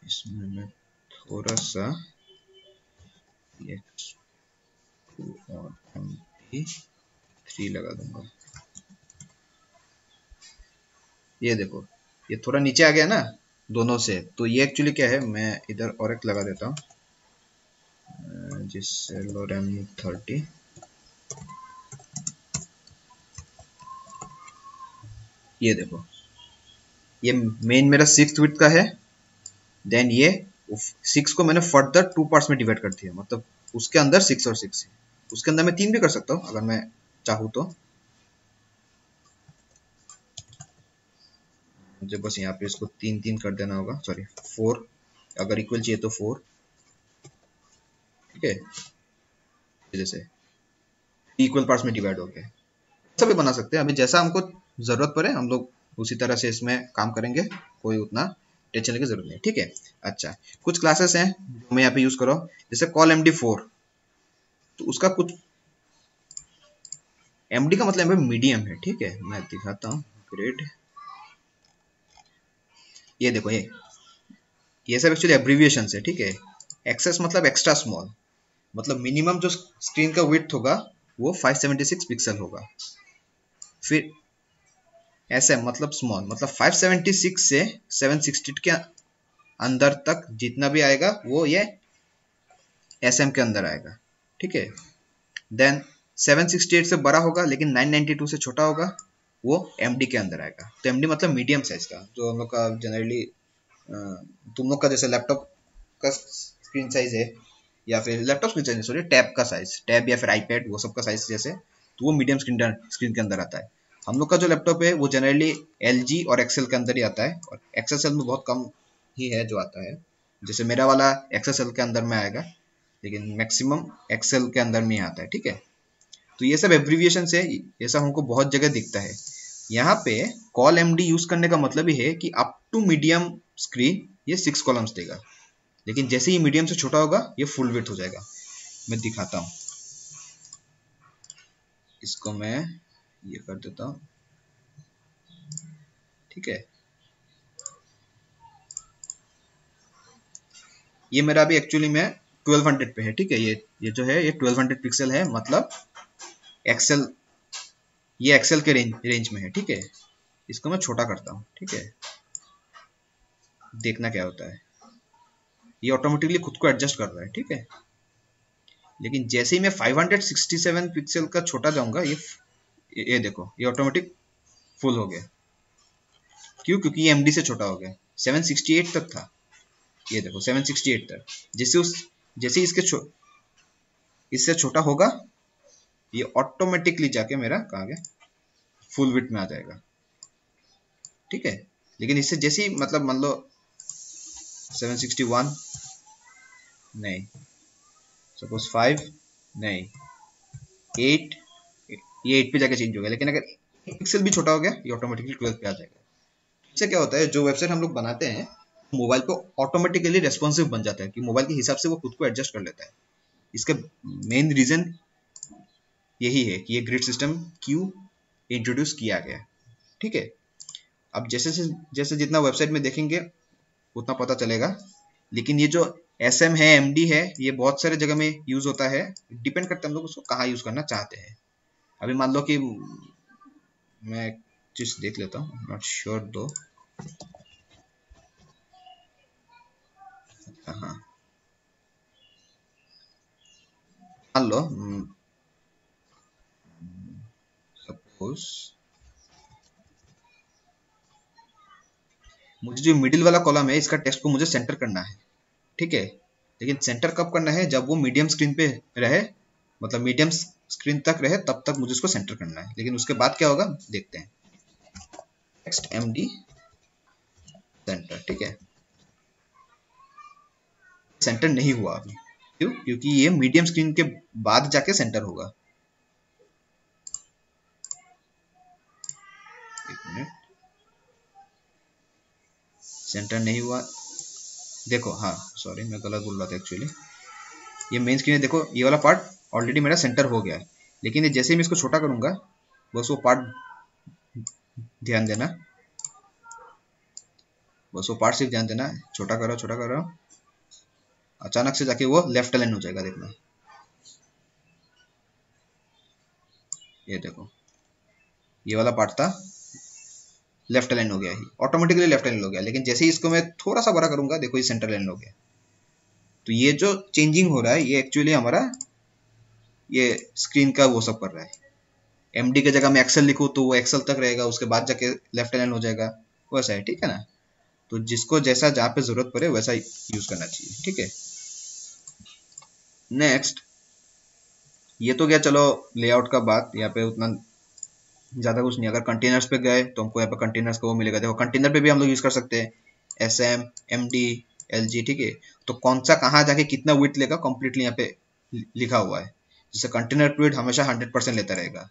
इसमें मैं थोड़ा सा x2 और mp3 लगा दूंगा। ये देखो, ये थोड़ा नीचे आ गया ना दोनों से, तो ये एक्चुअली क्या है, मैं इधर और एक लगा देता हूँ जिससे लोरेम 30। ये देखो, ये मेन मेरा 6 विड्थ का है, देन ये 6 को मैंने फर्दर 2 पार्ट्स में डिवाइड कर दिया, मतलब उसके अंदर 6 और 6 है। उसके अंदर मैं 3 भी कर सकता हूँ अगर मैं चाहूँ तो। मुझे बस यहाँ पे इसको 3 कर देना होगा, सॉरी 4, अगर इक्वल चाहिए तो 4, ठीक है। जैसे इक्वल पार्ट्स में डिवाइड हो गए, ऐसा भी बना सकते हैं। अभी जैसा हमको जरूरत पड़े हम लोग उसी तरह से इसमें काम करेंगे, कोई उतना टेंशन लेने की जरूरत नहीं, ठीक है। अच्छा, कुछ क्लासेस हैं जो मैं यहाँ पे यूज करो, जैसे कॉल md4, तो उसका कुछ md का मतलब मीडियम है, ठीक है। मैं दिखाता हूँ ग्रेड, ये देखो, ये सब एक्चुअली एब्रीविएशन है, ठीक है। एक्सेस मतलब एक्स्ट्रा स्मॉल, मतलब मिनिमम जो स्क्रीन का विड्थ होगा वो 576 पिक्सल होगा। फिर SM मतलब स्मॉल, मतलब 576 से 768 के अंदर तक जितना भी आएगा वो ये SM के अंदर आएगा, ठीक है। देन 768 से बड़ा होगा लेकिन 992 से छोटा होगा, वो MD के अंदर आएगा। तो MD मतलब मीडियम साइज का, जो हम लोग का जनरली तुम लोग का जैसे लैपटॉप का स्क्रीन साइज है, या फिर laptop screen size, sorry, tab का साइज, टैब या फिर आईपैड, वो सब का साइज जैसे, तो वो मीडियम स्क्रीन के अंदर आता है। हम लोग का जो लैपटॉप है वो जनरली LG और एक्सेल के अंदर ही आता है, और एक्सेल में बहुत कम ही है जो आता है। जैसे मेरा वाला एक्सेल के अंदर में आएगा, लेकिन मैक्सिमम एक्सेल के अंदर में ही आता है, ठीक है। तो ये सब एब्रीविएशन से ऐसा हमको बहुत जगह दिखता है। यहाँ पे कॉल MD यूज करने का मतलब ही है कि अप टू मीडियम स्क्रीन ये 6 कॉलम्स देगा, लेकिन जैसे ही मीडियम से छोटा होगा ये फुल विड्थ हो जाएगा। मैं दिखाता हूँ, इसको मैं ये कर देता हूँ, ठीक है। ये मेरा अभी एक्चुअली में 1200 पे है, ठीक है। ये जो है ये 1200 पिक्सल है, मतलब एक्सेल, ये एक्सेल के रेंज में है, ठीक है। इसको मैं छोटा करता हूँ, ठीक है, देखना क्या होता है। ये ऑटोमेटिकली खुद को एडजस्ट कर रहा है, ठीक है। लेकिन जैसे ही मैं 567 पिक्सल का छोटा जाऊंगा, ये देखो ये ऑटोमेटिक फुल हो गया। क्यों? क्योंकि ये MD से छोटा हो गया। 768 तक था, ये देखो 768 तक। जैसे इससे छोटा होगा, ये ऑटोमेटिकली जाके मेरा कहाँ गया, फुल विड्थ में आ जाएगा, ठीक है। लेकिन इससे जैसे ही मतलब मान लो 761 नहीं, सपोज 5 नहीं, 8, ये 8 पे जाके चेंज हो गया। लेकिन अगर एक पिक्सल भी छोटा हो गया, ये ऑटोमेटिकली 12 पे आ जाएगा। इससे क्या होता है, जो वेबसाइट हम लोग बनाते हैं मोबाइल पे ऑटोमेटिकली रेस्पॉन्सिव बन जाता है, कि मोबाइल के हिसाब से वो खुद को एडजस्ट कर लेता है। इसका मेन रीजन यही है कि ये ग्रिड सिस्टम क्यों इंट्रोड्यूस किया गया, ठीक है। अब जैसे जितना वेबसाइट में देखेंगे उतना पता चलेगा। लेकिन ये जो SM है, MD है, ये बहुत सारे जगह में यूज होता है। डिपेंड करता है हम लोग उसको कहाँ यूज करना चाहते हैं। अभी मान लो कि मैं एक चीज देख लेता हूँ, नॉट श्योर दो। हाँ, मान लो सपोज मुझे जो मिडिल वाला कॉलम है, इसका टेक्स्ट को मुझे सेंटर करना है, ठीक है। लेकिन सेंटर कब करना है, जब वो मीडियम स्क्रीन पे रहे, मतलब मीडियम स्क्रीन तक रहे, तब तक मुझे उसको सेंटर करना है। लेकिन उसके बाद क्या होगा देखते हैं। टेक्स्ट MD सेंटर, ठीक है। सेंटर नहीं हुआ अभी, क्यों? क्योंकि ये मीडियम स्क्रीन के बाद जाके सेंटर होगा। एक मिनट, सेंटर नहीं हुआ, देखो। हाँ सॉरी, मैं गलत बोल रहा था एक्चुअली। ये मेन स्क्रीन है, देखो ये वाला पार्ट ऑलरेडी मेरा सेंटर हो गया है। लेकिन जैसे ही मैं इसको छोटा करूंगा, बस वो पार्ट ध्यान देना, बस वो पार्ट सिर्फ ध्यान देना, छोटा करो, अचानक से जाके वो लेफ्ट अलाइन हो जाएगा, देखना। ये देखो ये वाला पार्ट था, लेफ्ट अलाइन हो गया, ही ऑटोमेटिकली लेफ्ट अलाइन हो गया। लेकिन जैसे ही इसको मैं थोड़ा सा बड़ा करूंगा, देखो ये सेंटर अलाइन हो गया। तो ये जो चेंजिंग हो रहा है, ये एक्चुअली हमारा ये स्क्रीन का वो सब कर रहा है। MD की जगह मैं एक्सेल लिखूं तो वो एक्सेल तक रहेगा, उसके बाद जाके लेफ्ट अलाइन हो जाएगा, वैसा है, ठीक है ना। तो जिसको जैसा जहाँ पे जरूरत पड़े वैसा यूज करना चाहिए, ठीक है। नेक्स्ट, ये तो गया चलो लेआउट का बात। यहाँ पे उतना ज्यादा कुछ नहीं। अगर कंटेनर्स पे गए तो हमको यहाँ पे कंटेनर्स का वो मिलेगा। देखो कंटेनर पे भी हम लोग यूज कर सकते हैं, SM, MD, LG, ठीक है। तो कौन सा कहाँ जाके कितना विड्थ लेगा कंप्लीटली यहाँ पे लिखा हुआ है। जैसे कंटेनर विड्थ हमेशा 100% लेता रहेगा।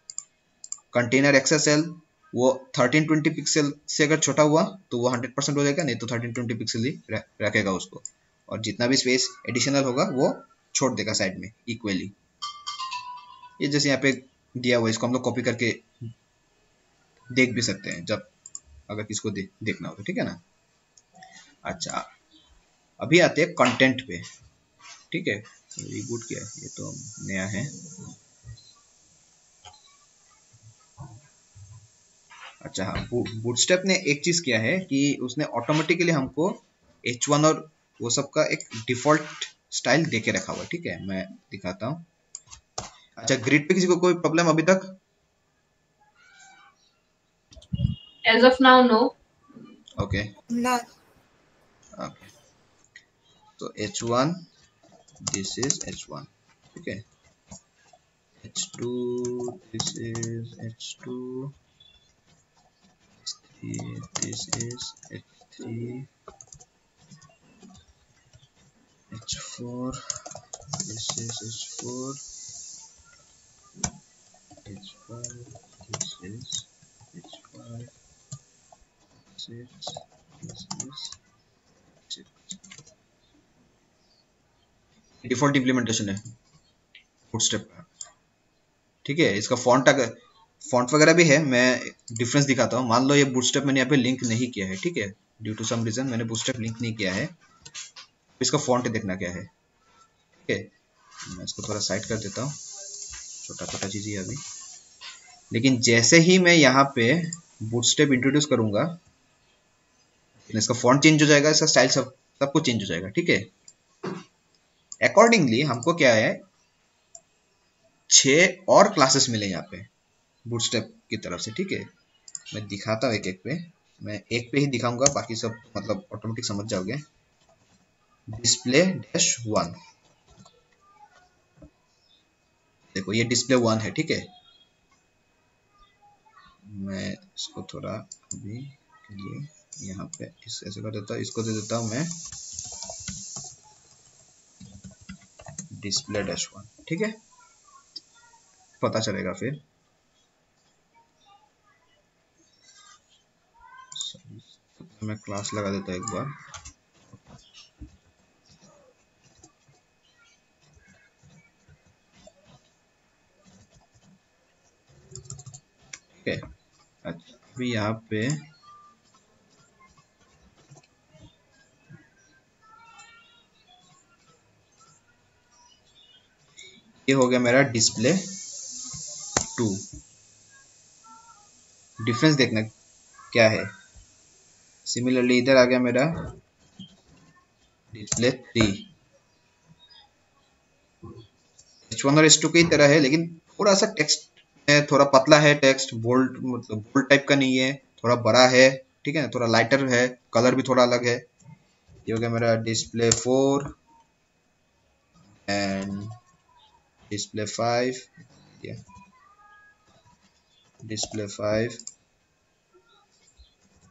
कंटेनर XSL वो 1320 पिक्सल से अगर छोटा हुआ तो वो 100% हो जाएगा, नहीं तो 1320 पिक्सल ही रखेगा उसको। और जितना भी स्पेस एडिशनल होगा वो छोड़ देगा साइड में इक्वली। ये जैसे यहाँ पे दिया हुआ, इसको हम लोग कॉपी करके देख भी सकते हैं जब अगर किसको देखना हो तो, ठीक है ना। अच्छा, अभी आते हैं कंटेंट पे, ठीक है। रिबूट किया है, ये तो नया है। अच्छा हाँ, बूटस्ट्रैप ने एक चीज किया है कि उसने ऑटोमेटिकली हमको H1 और वो सब का एक डिफॉल्ट स्टाइल देके रखा हुआ है, ठीक है। मैं दिखाता हूँ। अच्छा, ग्रिड पे किसी को कोई प्रॉब्लम अभी तक? As of now, no. Okay, ना ओके। तो H1, दिस इज H1, ठीक है। H2, this is H2, this is H3, H4, this is H4, H5, this is H5, 6, this is 6. Default implementation है बूटस्ट्रैप का, ठीक है। इसका फॉन्ट वगैरह भी है, मैं डिफरेंस दिखाता हूँ। मान लो ये बूटस्ट्रैप मैंने यहाँ पे लिंक नहीं किया है, ठीक है, ड्यू टू सम रीजन मैंने बूटस्ट्रैप लिंक नहीं किया है। इसका फॉन्ट देखना क्या है, ठीक है। मैं इसको थोड़ा साइड कर देता हूँ, छोटा छोटा चीज है अभी। लेकिन जैसे ही मैं यहाँ पे बूटस्ट्रैप इंट्रोड्यूस करूंगा, इसका फॉन्ट चेंज हो जाएगा, इसका स्टाइल सब कुछ चेंज हो जाएगा, ठीक है। अकॉर्डिंगली हमको क्या है, 6 और क्लासेस मिले यहाँ पे बूटस्ट्रैप की तरफ से, ठीक है। मैं दिखाता हूँ एक एक पे, मैं एक पे ही दिखाऊंगा, बाकी सब मतलब ऑटोमेटिक समझ जाओगे। डिस्प्ले डैश 1, देखो ये डिस्प्ले 1 है, ठीक है। मैं इसको थोड़ा अभी के लिए यहाँ पे ऐसे कर देता हूँ, इसको दे देता हूँ मैं डिस्प्ले डैश 1, ठीक है, पता चलेगा फिर। मैं क्लास लगा देता हूँ एक बार, ठीक है। अच्छा अभी यहाँ पे ये हो गया मेरा डिस्प्ले 2। डिफरेंस देखना क्या है। सिमिलरली इधर आ गया मेरा डिस्प्ले 3। H1 और H2 की तरह है, लेकिन थोड़ा सा टेक्स्ट है, थोड़ा पतला है टेक्स्ट, बोल्ड मतलब बोल्ड टाइप का नहीं है, थोड़ा बड़ा है, ठीक है, थोड़ा लाइटर है, कलर भी थोड़ा अलग है। ये हो गया मेरा display 4 and display 5, display 5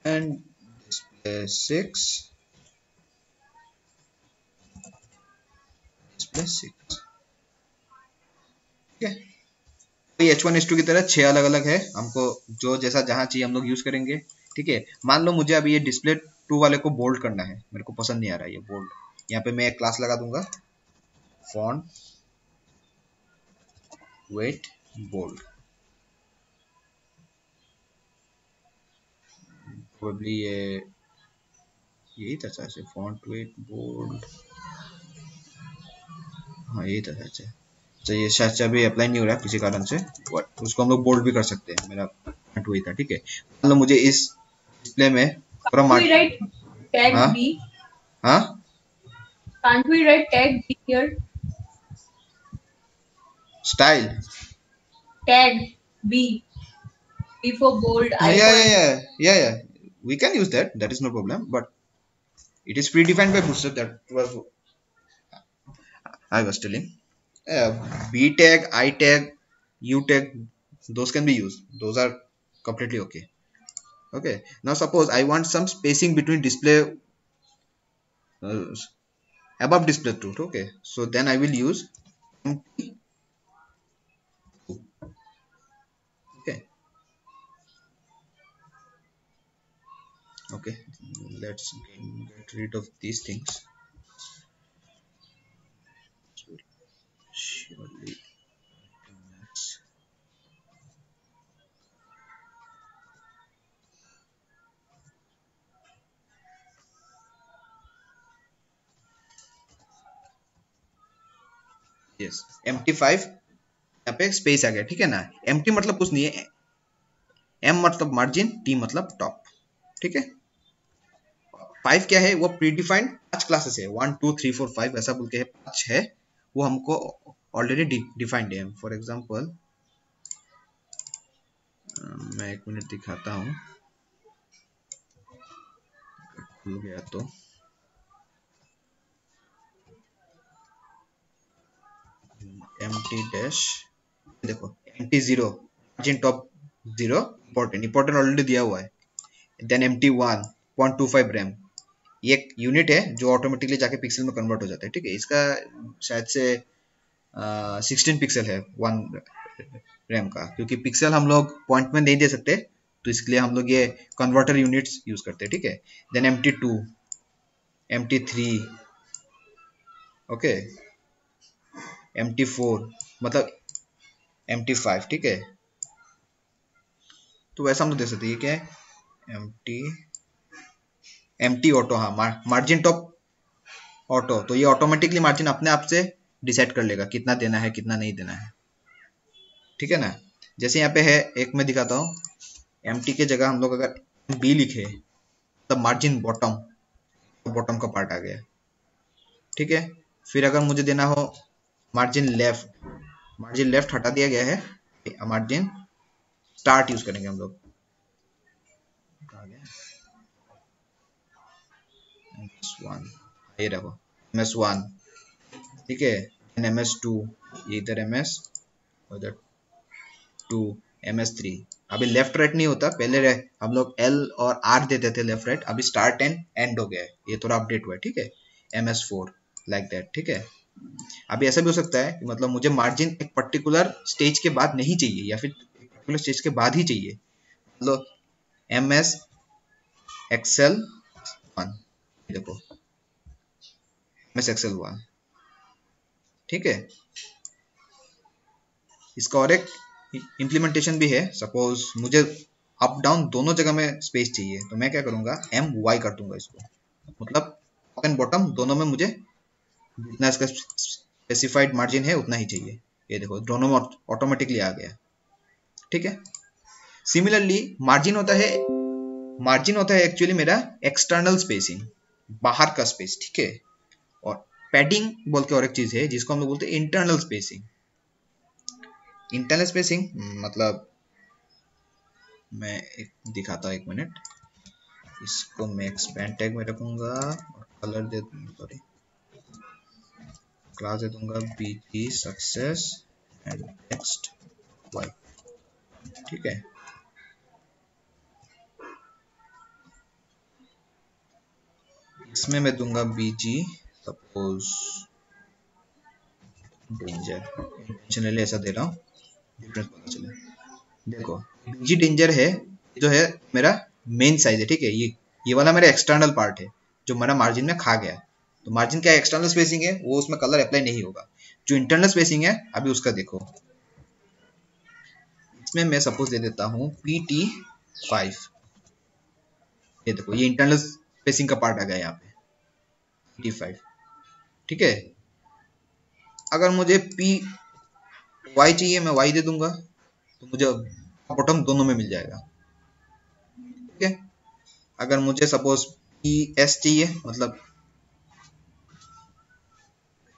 and display 6, display 6, ठीक है। H1 H2 की तरह 6 अलग अलग है, हमको जो जैसा जहां चाहिए हम लोग यूज करेंगे, ठीक है। मान लो मुझे अभी ये डिस्प्ले 2 वाले को बोल्ड करना है, मेरे को पसंद नहीं आ रहा है ये बोल्ड, यहाँ पे मैं एक क्लास लगा दूंगा फॉन्ट वेट बोल्ड, प्रोबेबली यही था सर, फॉन्ट वेट बोल्ड, हाँ यही था सर। तो ये शायद से अभी अप्लाई नहीं हो रहा है किसी कारण से, बट उसको हम लोग बोल्ड भी कर सकते हैं, मेरा पॉइंट वही था, ठीक है। मान लो मुझे इस डिस्प्ले में थोड़ा write tag हाँ B? हाँ, Can't we write tag B here? Style Tag B. B for bold. yeah, we can use that is no problem, but it is predefined by Bootstrap. That was I was telling. B tag, I tag, U tag, those can be used, those are completely okay. Okay, now suppose I want some spacing between display above display 2, okay, so then I will use empty 2, okay. Okay, let's get rid of these things. Surely yes, empty 5, यहाँ पे space आ गया, ठीक है ना। empty मतलब कुछ नहीं है, m मतलब मार्जिन, t मतलब टॉप, ठीक है। 5 क्या है, वो प्रीडिफाइंड 5 क्लासेस है, 1 2 3 4 5 ऐसा बोल के है, 5 है, वो हमको ऑलरेडी डिफाइंड है। फॉर एग्जांपल मैं 1 मिनट दिखाता हूँ, खुल गया तो empty डैश, देखो empty 0 margin top 0, important already दिया हुआ है, देन MT1 0.25 रैम, ये एक यूनिट है जो ऑटोमेटिकली जाके पिक्सल में कन्वर्ट हो जाता है, ठीक है। इसका शायद से 16 पिक्सल है 1 रैम का, क्योंकि पिक्सल हम लोग पॉइंट में नहीं दे सकते, तो इसके लिए हम लोग ये कन्वर्टर यूनिट्स यूज करते हैं, ठीक है। Then MT2, MT3, okay, MT4 मतलब MT5, ठीक है। तो वैसा हम लोग दे सकते हैं, क्या है MT ऑटो, हाँ, मार्जिन टॉप ऑटो, तो ये ऑटोमेटिकली मार्जिन अपने आप से डिसाइड कर लेगा कितना देना है कितना नहीं देना है, ठीक है ना। जैसे यहाँ पे है, एक मैं दिखाता हूँ, MT के जगह हम लोग अगर B लिखे तब मार्जिन बॉटम, तो बॉटम का पार्ट आ गया, ठीक है। फिर अगर मुझे देना हो मार्जिन लेफ्ट हटा दिया गया है, मार्जिन स्टार्ट यूज करेंगे हम लोग, MS1, ये रखो MS1, ठीक है। MS2, ये इधर MS उधर 2, MS3। अभी लेफ्ट राइट नहीं होता, पहले हम लोग L और R देते थे लेफ्ट राइट, अभी स्टार्ट एंड एंड हो गया है, ये थोड़ा अपडेट हुआ है, ठीक है। MS4 लाइक दैट, ठीक है। अभी ऐसा भी हो सकता है कि मतलब मुझे मार्जिन एक पर्टिकुलर स्टेज के बाद नहीं चाहिए, या फिर एक पर्टिकुलर स्टेज के बाद ही चाहिए, मतलब MS Excel 1, देखो MS Excel 1, ठीक है। इसका और एक इम्प्लीमेंटेशन भी है, सपोज मुझे अप डाउन दोनों जगह में स्पेस चाहिए, तो मैं क्या करूंगा, MY कर दूंगा इसको, मतलब टॉप एंड बॉटम दोनों में मुझे जितना इसका स्पेसिफाइड मार्जिन है उतना ही चाहिए, ये देखो दोनों में ऑटोमेटिकली आ गया, ठीक है। सिमिलरली मार्जिन होता है एक्चुअली मेरा एक्सटर्नल स्पेसिंग, बाहर का स्पेस, ठीक है। और पैडिंग बोल के और एक चीज है जिसको हम लोग बोलते हैं इंटरनल स्पेसिंग। इंटरनल स्पेसिंग मतलब मैं एक दिखाता हूँ, 1 मिनट, इसको मैं एक्सपेंड टैग में रखूंगा और कलर दे दूंगा, सॉरी, क्लास दे दूंगा BG success and text Y, ठीक है। इसमें मैं दूंगा BG सपोज डेंजर, इंटेंशनली ऐसा दे रहा हूँ, डिफरेंस पता चले। देखो BG डेंजर है जो है मेरा मेन साइज है, ठीक है। ये वाला मेरा एक्सटर्नल पार्ट है जो मेरा मार्जिन में खा गया, तो मार्जिन क्या एक्सटर्नल स्पेसिंग है, वो उसमें कलर अप्लाई नहीं होगा। जो इंटरनल स्पेसिंग है अभी उसका देखो, इसमें मैं सपोज दे देता हूँ PT5, ये देखो ये इंटरनल स्पेसिंग का पार्ट आ गया यहाँ पे PT5, ठीक है। अगर मुझे PY चाहिए मैं Y दे दूंगा, तो मुझे बॉटम दोनों में मिल जाएगा, ठीक है। अगर मुझे सपोज PS चाहिए, मतलब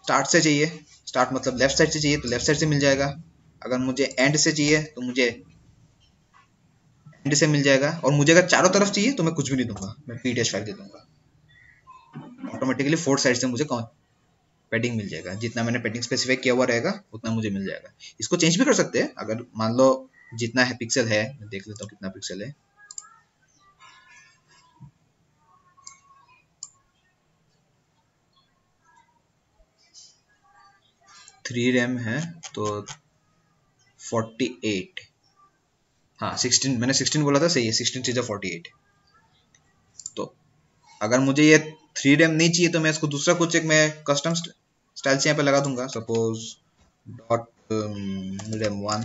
स्टार्ट से चाहिए, स्टार्ट मतलब लेफ्ट साइड से चाहिए तो लेफ्ट साइड से मिल जाएगा। अगर मुझे एंड से चाहिए तो मुझे एंड से मिल जाएगा, और मुझे अगर चारों तरफ चाहिए तो मैं कुछ भी नहीं दूंगा, मैं P-5 दे दूंगा, ऑटोमेटिकली 4 साइड से मुझे पैडिंग मिल जाएगा, जितना मैंने पैडिंग स्पेसिफाई किया हुआ रहेगा उतना मुझे मिल जाएगा। इसको चेंज भी कर सकते हैं, अगर मान लो जितना है पिक्सल है, मैं देख लेता हूँ कितना पिक्सल है, थ्री रैम है तो 48, हाँ 16, मैंने 16 बोला था, सही है, 16 चीज़ 48। तो अगर मुझे ये 3 रैम नहीं चाहिए तो मैं इसको दूसरा कुछ एक मैं कस्टम स्टाइल से यहाँ पे लगा दूंगा, सपोज डॉट RAM1,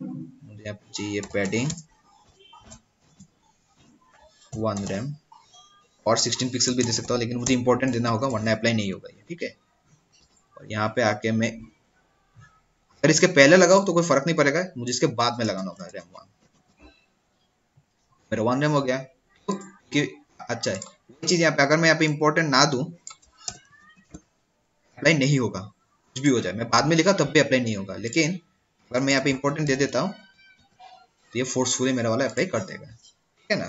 मुझे यहाँ पे चाहिए पैडिंग 1 रैम, और 16 पिक्सल भी दे सकता हूँ, लेकिन मुझे इंपॉर्टेंट देना होगा वरना अप्लाई नहीं होगा ये, ठीक है। और यहाँ पे आके मैं अगर इसके पहले लगाओ तो कोई फर्क नहीं पड़ेगा, मुझे इसके बाद में लगाना होगा RAM1, मेरा 1 रैम हो गया। तो कि अच्छा है ये चीज, यहाँ पे अगर मैं यहाँ पे इंपॉर्टेंट ना दूं अप्लाई नहीं होगा, कुछ भी हो जाए, मैं बाद में लिखा तब भी अप्लाई नहीं होगा, लेकिन अगर मैं यहाँ पे इंपॉर्टेंट दे देता हूँ तो ये फोर्सफुली मेरा वाला अप्लाई कर देगा, ठीक है ना।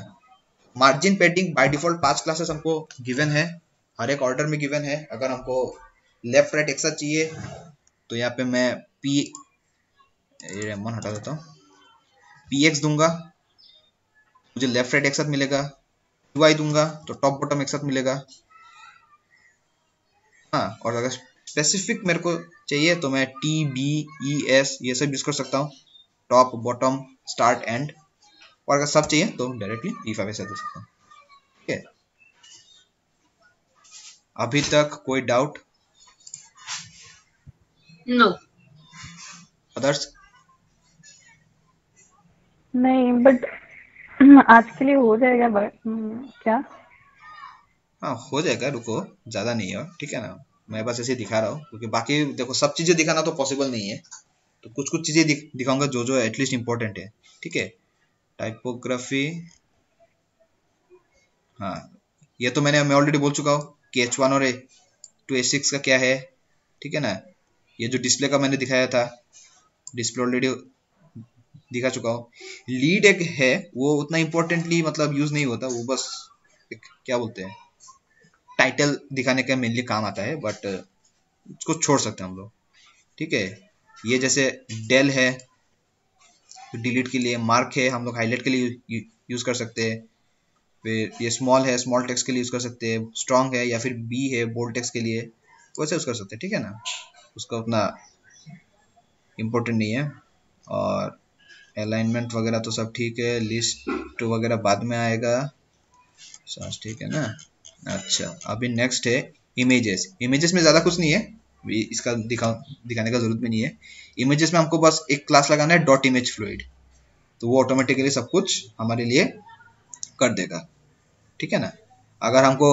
Margin padding by default 5 classes हमको गिवन है, हर एक ऑर्डर में गिवन है। अगर हमको लेफ्ट राइट एक साथ चाहिए तो यहाँ पे मैं RAM1 हटा देता हूँ, PX दूंगा, मुझे लेफ्ट राइट एक साथ मिलेगा, वाई दूंगा तो टॉप बॉटम एक साथ मिलेगा। हाँ, और अगर स्पेसिफिक मेरे को चाहिए तो मैं टी बी ई एस ये सब यूज कर सकता हूँ, टॉप बॉटम स्टार्ट एंड। और अगर सब चाहिए तो डायरेक्टली P5 ऐसा दे सकता हूँ। ठीक है, अभी तक कोई डाउट? नो। अदर्स? नहीं, बट आज के लिए हो जाएगा क्या? हाँ हो जाएगा, रुको, ज्यादा नहीं है, ठीक है ना। मैं बस ऐसे दिखा रहा हूँ क्योंकि बाकी देखो सब चीजें दिखाना तो पॉसिबल नहीं है, तो कुछ कुछ चीजें दिखाऊंगा जो जो एटलीस्ट इंपॉर्टेंट है। ठीक है, टाइपोग्राफी, हाँ ये तो मैं ऑलरेडी बोल चुका हूँ कि H1 और H2H6 का क्या है। ठीक है ना, ये जो डिस्प्ले का मैंने दिखाया था, डिस्प्ले ऑलरेडी दिखा चुका हूँ। लीड एक है, वो उतना इम्पोर्टेंटली मतलब यूज नहीं होता, वो बस एक क्या बोलते हैं टाइटल दिखाने का मेनली काम आता है, बट उसको छोड़ सकते हैं हम लोग। ठीक है, ये जैसे डेल है डिलीट के लिए, मार्क है हम लोग हाईलाइट के लिए यूज कर सकते हैं, फिर ये स्मॉल है स्मॉल टेक्स्ट के लिए यूज कर सकते हैं, स्ट्रॉन्ग है या फिर बी है बोल्ड टेक्स्ट के लिए, वैसे यूज कर सकते हैं। ठीक है ना, उसका उतना इम्पोर्टेंट नहीं है। और अलाइनमेंट वगैरह तो सब ठीक है, लिस्ट वगैरह बाद में आएगा, सब ठीक है ना। अच्छा, अभी नेक्स्ट है इमेजेस। इमेजेस में ज़्यादा कुछ नहीं है, इसका दिखाने का जरूरत भी नहीं है। इमेजेस में हमको बस एक क्लास लगाना है डॉट इमेज फ्लूइड, तो वो ऑटोमेटिकली सब कुछ हमारे लिए कर देगा। ठीक है ना, अगर हमको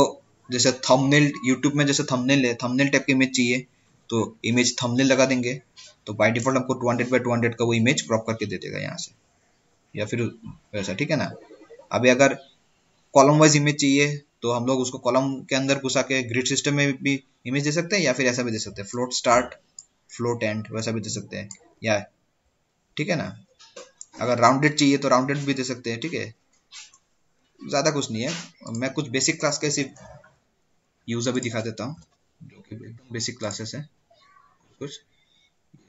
जैसे थंबनेल, यूट्यूब में जैसे थंबनेल है, थंबनेल टाइप की इमेज चाहिए तो इमेज थंबनेल लगा देंगे, तो बाय डिफॉल्ट हमको 200 बाय 200 का वो इमेज क्रॉप करके दे देगा यहाँ से, या फिर वैसा। ठीक है ना, अभी अगर कॉलम वाइज इमेज चाहिए तो हम लोग उसको कॉलम के अंदर घुसा के ग्रिड सिस्टम में भी इमेज दे सकते हैं, या फिर ऐसा भी दे सकते हैं, फ्लोट स्टार्ट फ्लोट एंड वैसा भी दे सकते हैं, या ठीक है ना। अगर राउंडेड चाहिए तो राउंडेड भी दे सकते हैं। ठीक है, ज़्यादा कुछ नहीं है, मैं कुछ बेसिक क्लास के सिर्फ यूज अभी दिखा देता हूँ, जो कि एकदम बेसिक क्लासेस है कुछ।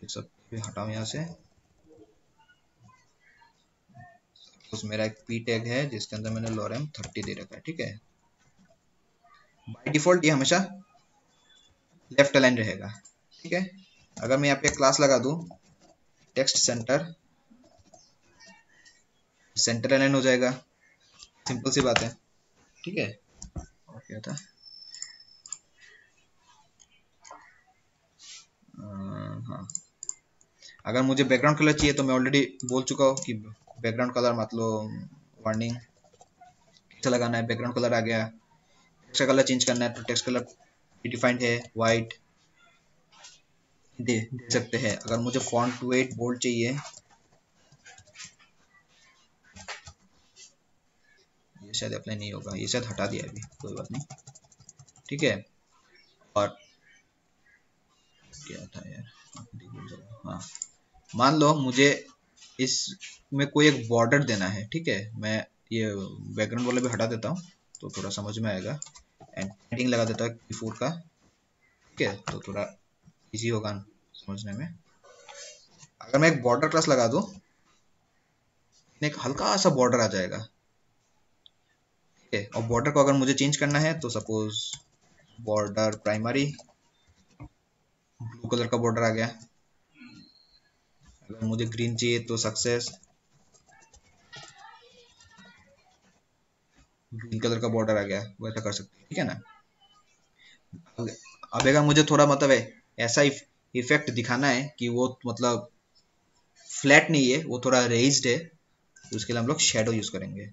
ये सब भी हटाओ यहाँ से। उस मेरा एक पी टैग है जिसके अंदर मैंने लोरेम 30 दे रखा है। ठीक है, बाय डिफॉल्ट ये हमेशा लेफ्ट अलाइन रहेगा। ठीक है, अगर मैं यहाँ पे क्लास लगा दूँ टेक्स्ट सेंटर, सेंटर अलाइन हो जाएगा, सिंपल सी बात है। ठीक है, और क्या था, हाँ, अगर मुझे बैकग्राउंड कलर चाहिए तो मैं ऑलरेडी बोल चुका हूँ कि बैकग्राउंड कलर मतलब वार्निंग कैसे लगाना है। बैकग्राउंड कलर आ गया, टेक्स्ट कलर चेंज करना है तो टेक्स्ट कलर डिफाइंड है, वाइट दे सकते हैं। अगर मुझे फॉन्ट वेट बोल्ड चाहिए, ये शायद अप्लाई नहीं होगा, ये शायद हटा दिया अभी, कोई बात नहीं। ठीक है, और क्या था यार, हाँ, मान लो मुझे इसमें कोई एक बॉर्डर देना है। ठीक है, मैं ये बैकग्राउंड वाला भी हटा देता हूँ तो थोड़ा समझ में आएगा, एंड हेडिंग लगा देता हूँ P4 का। ठीक है, तो थोड़ा इजी होगा समझने में। अगर मैं एक बॉर्डर क्लास लगा दूँ, एक हल्का सा बॉर्डर आ जाएगा। ठीक है, और बॉर्डर को अगर मुझे चेंज करना है तो suppose border primary blue colour का बॉर्डर आ गया, अगर मुझे ग्रीन चाहिए तो सक्सेस ग्रीन कलर का बॉर्डर आ गया, वैसा कर सकते हैं। ठीक है ना, अब अगर मुझे थोड़ा मतलब है ऐसा इफेक्ट दिखाना है कि वो मतलब फ्लैट नहीं है, वो थोड़ा रेज्ड है, तो उसके लिए हम लोग शेडो यूज करेंगे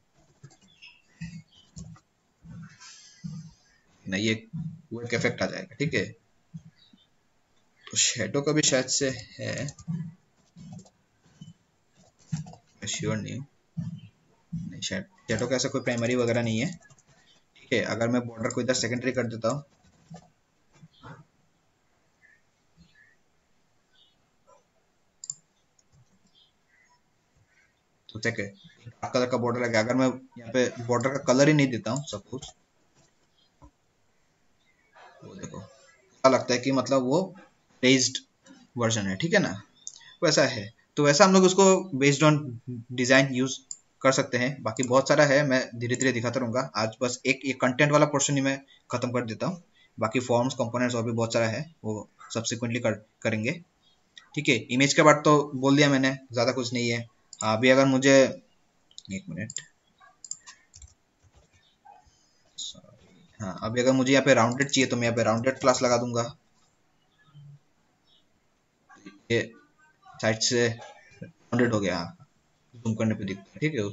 ना, ये वो एक इफेक्ट आ जाएगा। ठीक है, तो शेडो का भी शायद से है, श्योर नहीं हूँ, नहीं शेडो का ऐसा कोई प्राइमरी वगैरह नहीं है। ठीक है, अगर मैं बॉर्डर को इधर सेकेंडरी कर देता हूँ, तो ठीक है डार्क कलर का बॉर्डर आ गया। अगर मैं यहाँ पे बॉर्डर का कलर ही नहीं देता हूँ सपोज, वो देखो पता लगता है कि मतलब वो रेज्ड वर्जन है। ठीक है ना, वैसा है, तो वैसा हम लोग उसको बेस्ड ऑन डिजाइन यूज कर सकते हैं। बाकी बहुत सारा है, मैं धीरे धीरे दिखाता रहूंगा। आज बस एक ये कंटेंट वाला पोर्शन ही मैं खत्म कर देता हूँ। बाकी फॉर्म्स कंपोनेंट्स और भी बहुत सारा है, वो सब्सिक्वेंटली करेंगे। ठीक है, इमेज के बाद तो बोल दिया मैंने, ज़्यादा कुछ नहीं है। अभी अगर मुझे एक मिनट, हाँ अभी अगर मुझे यहाँ पे राउंडेड चाहिए तो मैं यहाँ पे राउंडेड क्लास लगा दूंगा। ये साइड से राउंडेड हो गया, जूम करने पे दिखता है। ठीक है,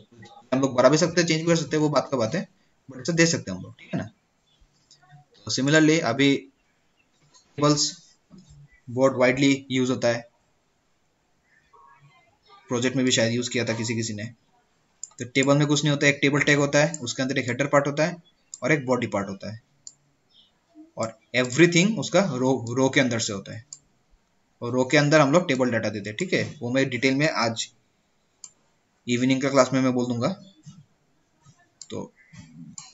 हम लोग बढ़ा भी सकते हैं, चेंज भी कर सकते हैं, वो बात का बात है, बट ऐसा दे सकते हैं हम लोग। ठीक है ना। तो सिमिलरली अभी टेबल्स बहुत वाइडली यूज होता है, प्रोजेक्ट में भी शायद यूज किया था किसी ने। तो टेबल में कुछ नहीं होता है, एक टेबल टैग होता है, उसके अंदर एक हेडर पार्ट होता है और एक बॉडी पार्ट होता है, और एवरीथिंग उसका रो के अंदर से होता है, और रो के अंदर हम लोग टेबल डाटा देते हैं। ठीक है, वो मैं डिटेल में आज इवनिंग का क्लास में मैं बोल दूंगा, तो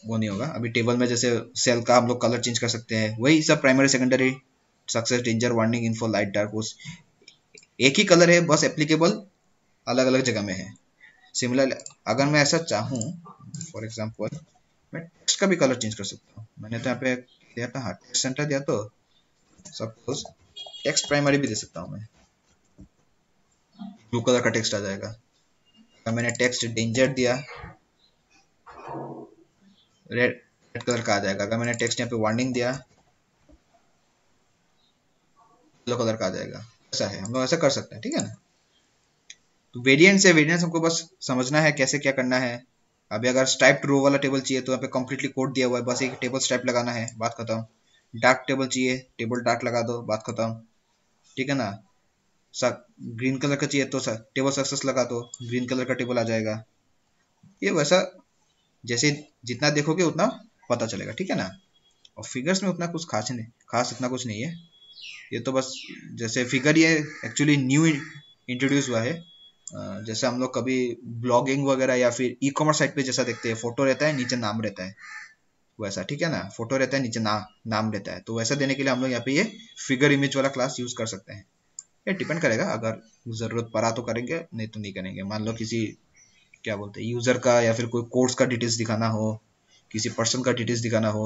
वो नहीं होगा। अभी टेबल में जैसे सेल का हम लोग कलर चेंज कर सकते हैं, वही सब primary secondary, success, danger, warning, info, light, dark, उस एक ही कलर है, बस एप्लीकेबल अलग अलग जगह में है। सिमिलर अगर मैं ऐसा चाहूँ, फॉर एग्जाम्पल मैं टेक्स्ट का भी कलर चेंज कर सकता हूँ। मैंने तो यहाँ पे दिया था, हाँ टेक्स्ट सेंटर दिया, तो सपोज टेक्स्ट प्राइमरी भी दे सकता हूँ मैं, ब्लू कलर का टेक्स्ट आ जाएगा। अगर मैंने टेक्स्ट डेंजर दिया, रेड कलर का आ जाएगा। अगर मैंने टेक्स्ट यहाँ पे वार्निंग दिया, येलो कलर का आ जाएगा। ऐसा है, हम लोग ऐसा कर सकते हैं। ठीक है ना। तो वेरिएंट्स है, वेरिएंट्स हमको बस समझना है कैसे क्या करना है। अभी अगर स्ट्राइप्ड रो वाला टेबल चाहिए तो यहाँ पे कंप्लीटली कोड दिया हुआ है, बस एक टेबल स्ट्राइप लगाना है, बात खत्म। डार्क टेबल चाहिए, टेबल डार्क लगा दो, बात खत्म। ठीक है ना। ग्रीन कलर का चाहिए तो टेबल सक्सेस लगा दो, ग्रीन कलर का टेबल आ जाएगा। ये वैसा जैसे जितना देखोगे उतना पता चलेगा। ठीक है ना। और फिगर्स में उतना कुछ खास इतना कुछ नहीं है। ये तो बस जैसे फिगर ये एक्चुअली न्यू इंट्रोड्यूस हुआ है। जैसे हम लोग कभी ब्लॉगिंग वगैरह या फिर ई कॉमर्स साइट पे जैसा देखते हैं, फोटो रहता है नीचे नाम रहता है, वैसा। ठीक है ना। फोटो रहता है नीचे नाम रहता है, तो वैसा देने के लिए हम लोग यहाँ पे ये फिगर इमेज वाला क्लास यूज कर सकते हैं। ये डिपेंड करेगा, अगर जरूरत पड़ा तो करेंगे, नहीं तो नहीं करेंगे। मान लो किसी क्या बोलते हैं यूजर का या फिर कोई कोर्स का डिटेल्स दिखाना हो, किसी पर्सन का डिटेल्स दिखाना हो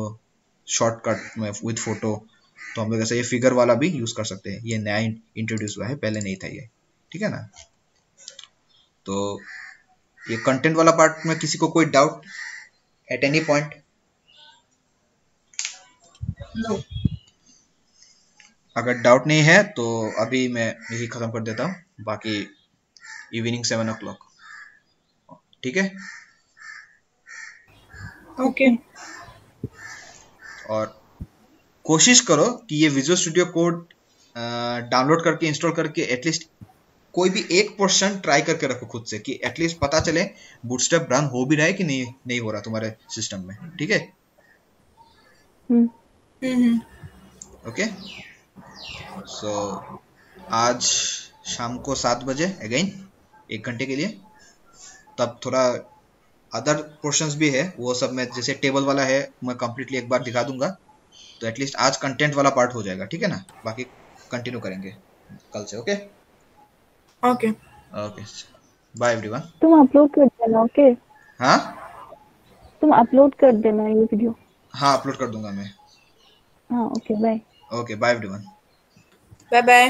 शॉर्टकट में विद फोटो, तो हम लोग ऐसा ये फिगर वाला भी यूज कर सकते हैं। ये नया इंट्रोड्यूस हुआ है, पहले नहीं था ये। ठीक है ना। तो ये कंटेंट वाला पार्ट में किसी को कोई doubt at any point? No. अगर डाउट नहीं है तो अभी मैं यही खत्म कर देता हूँ, बाकी इवनिंग 7 o'clock। ठीक है। ओके। और कोशिश करो कि ये विजुअल स्टूडियो कोड डाउनलोड करके इंस्टॉल करके एटलीस्ट कोई भी एक पोर्शन ट्राई करके रखो खुद से, कि एटलीस्ट पता चले बूटस्ट्रैप रन हो भी रहा है कि नहीं हो रहा तुम्हारे सिस्टम में। ठीक है। ओके। सो आज शाम को 7 बजे अगेन 1 घंटे के लिए, तब थोड़ा अदर पोर्शंस भी है, वो सब मैं जैसे टेबल वाला है मैं कंप्लीटली एक बार दिखा दूंगा, तो एटलीस्ट आज कंटेंट वाला पार्ट हो जाएगा। ठीक है ना। बाकी कंटिन्यू करेंगे कल से। Okay okay okay, bye everyone. तुम अपलोड कर देना। ओके, हाँ तुम अपलोड कर देना ये वीडियो। हाँ अपलोड कर दूंगा मैं। हाँ okay, bye. Okay bye everyone. Bye bye.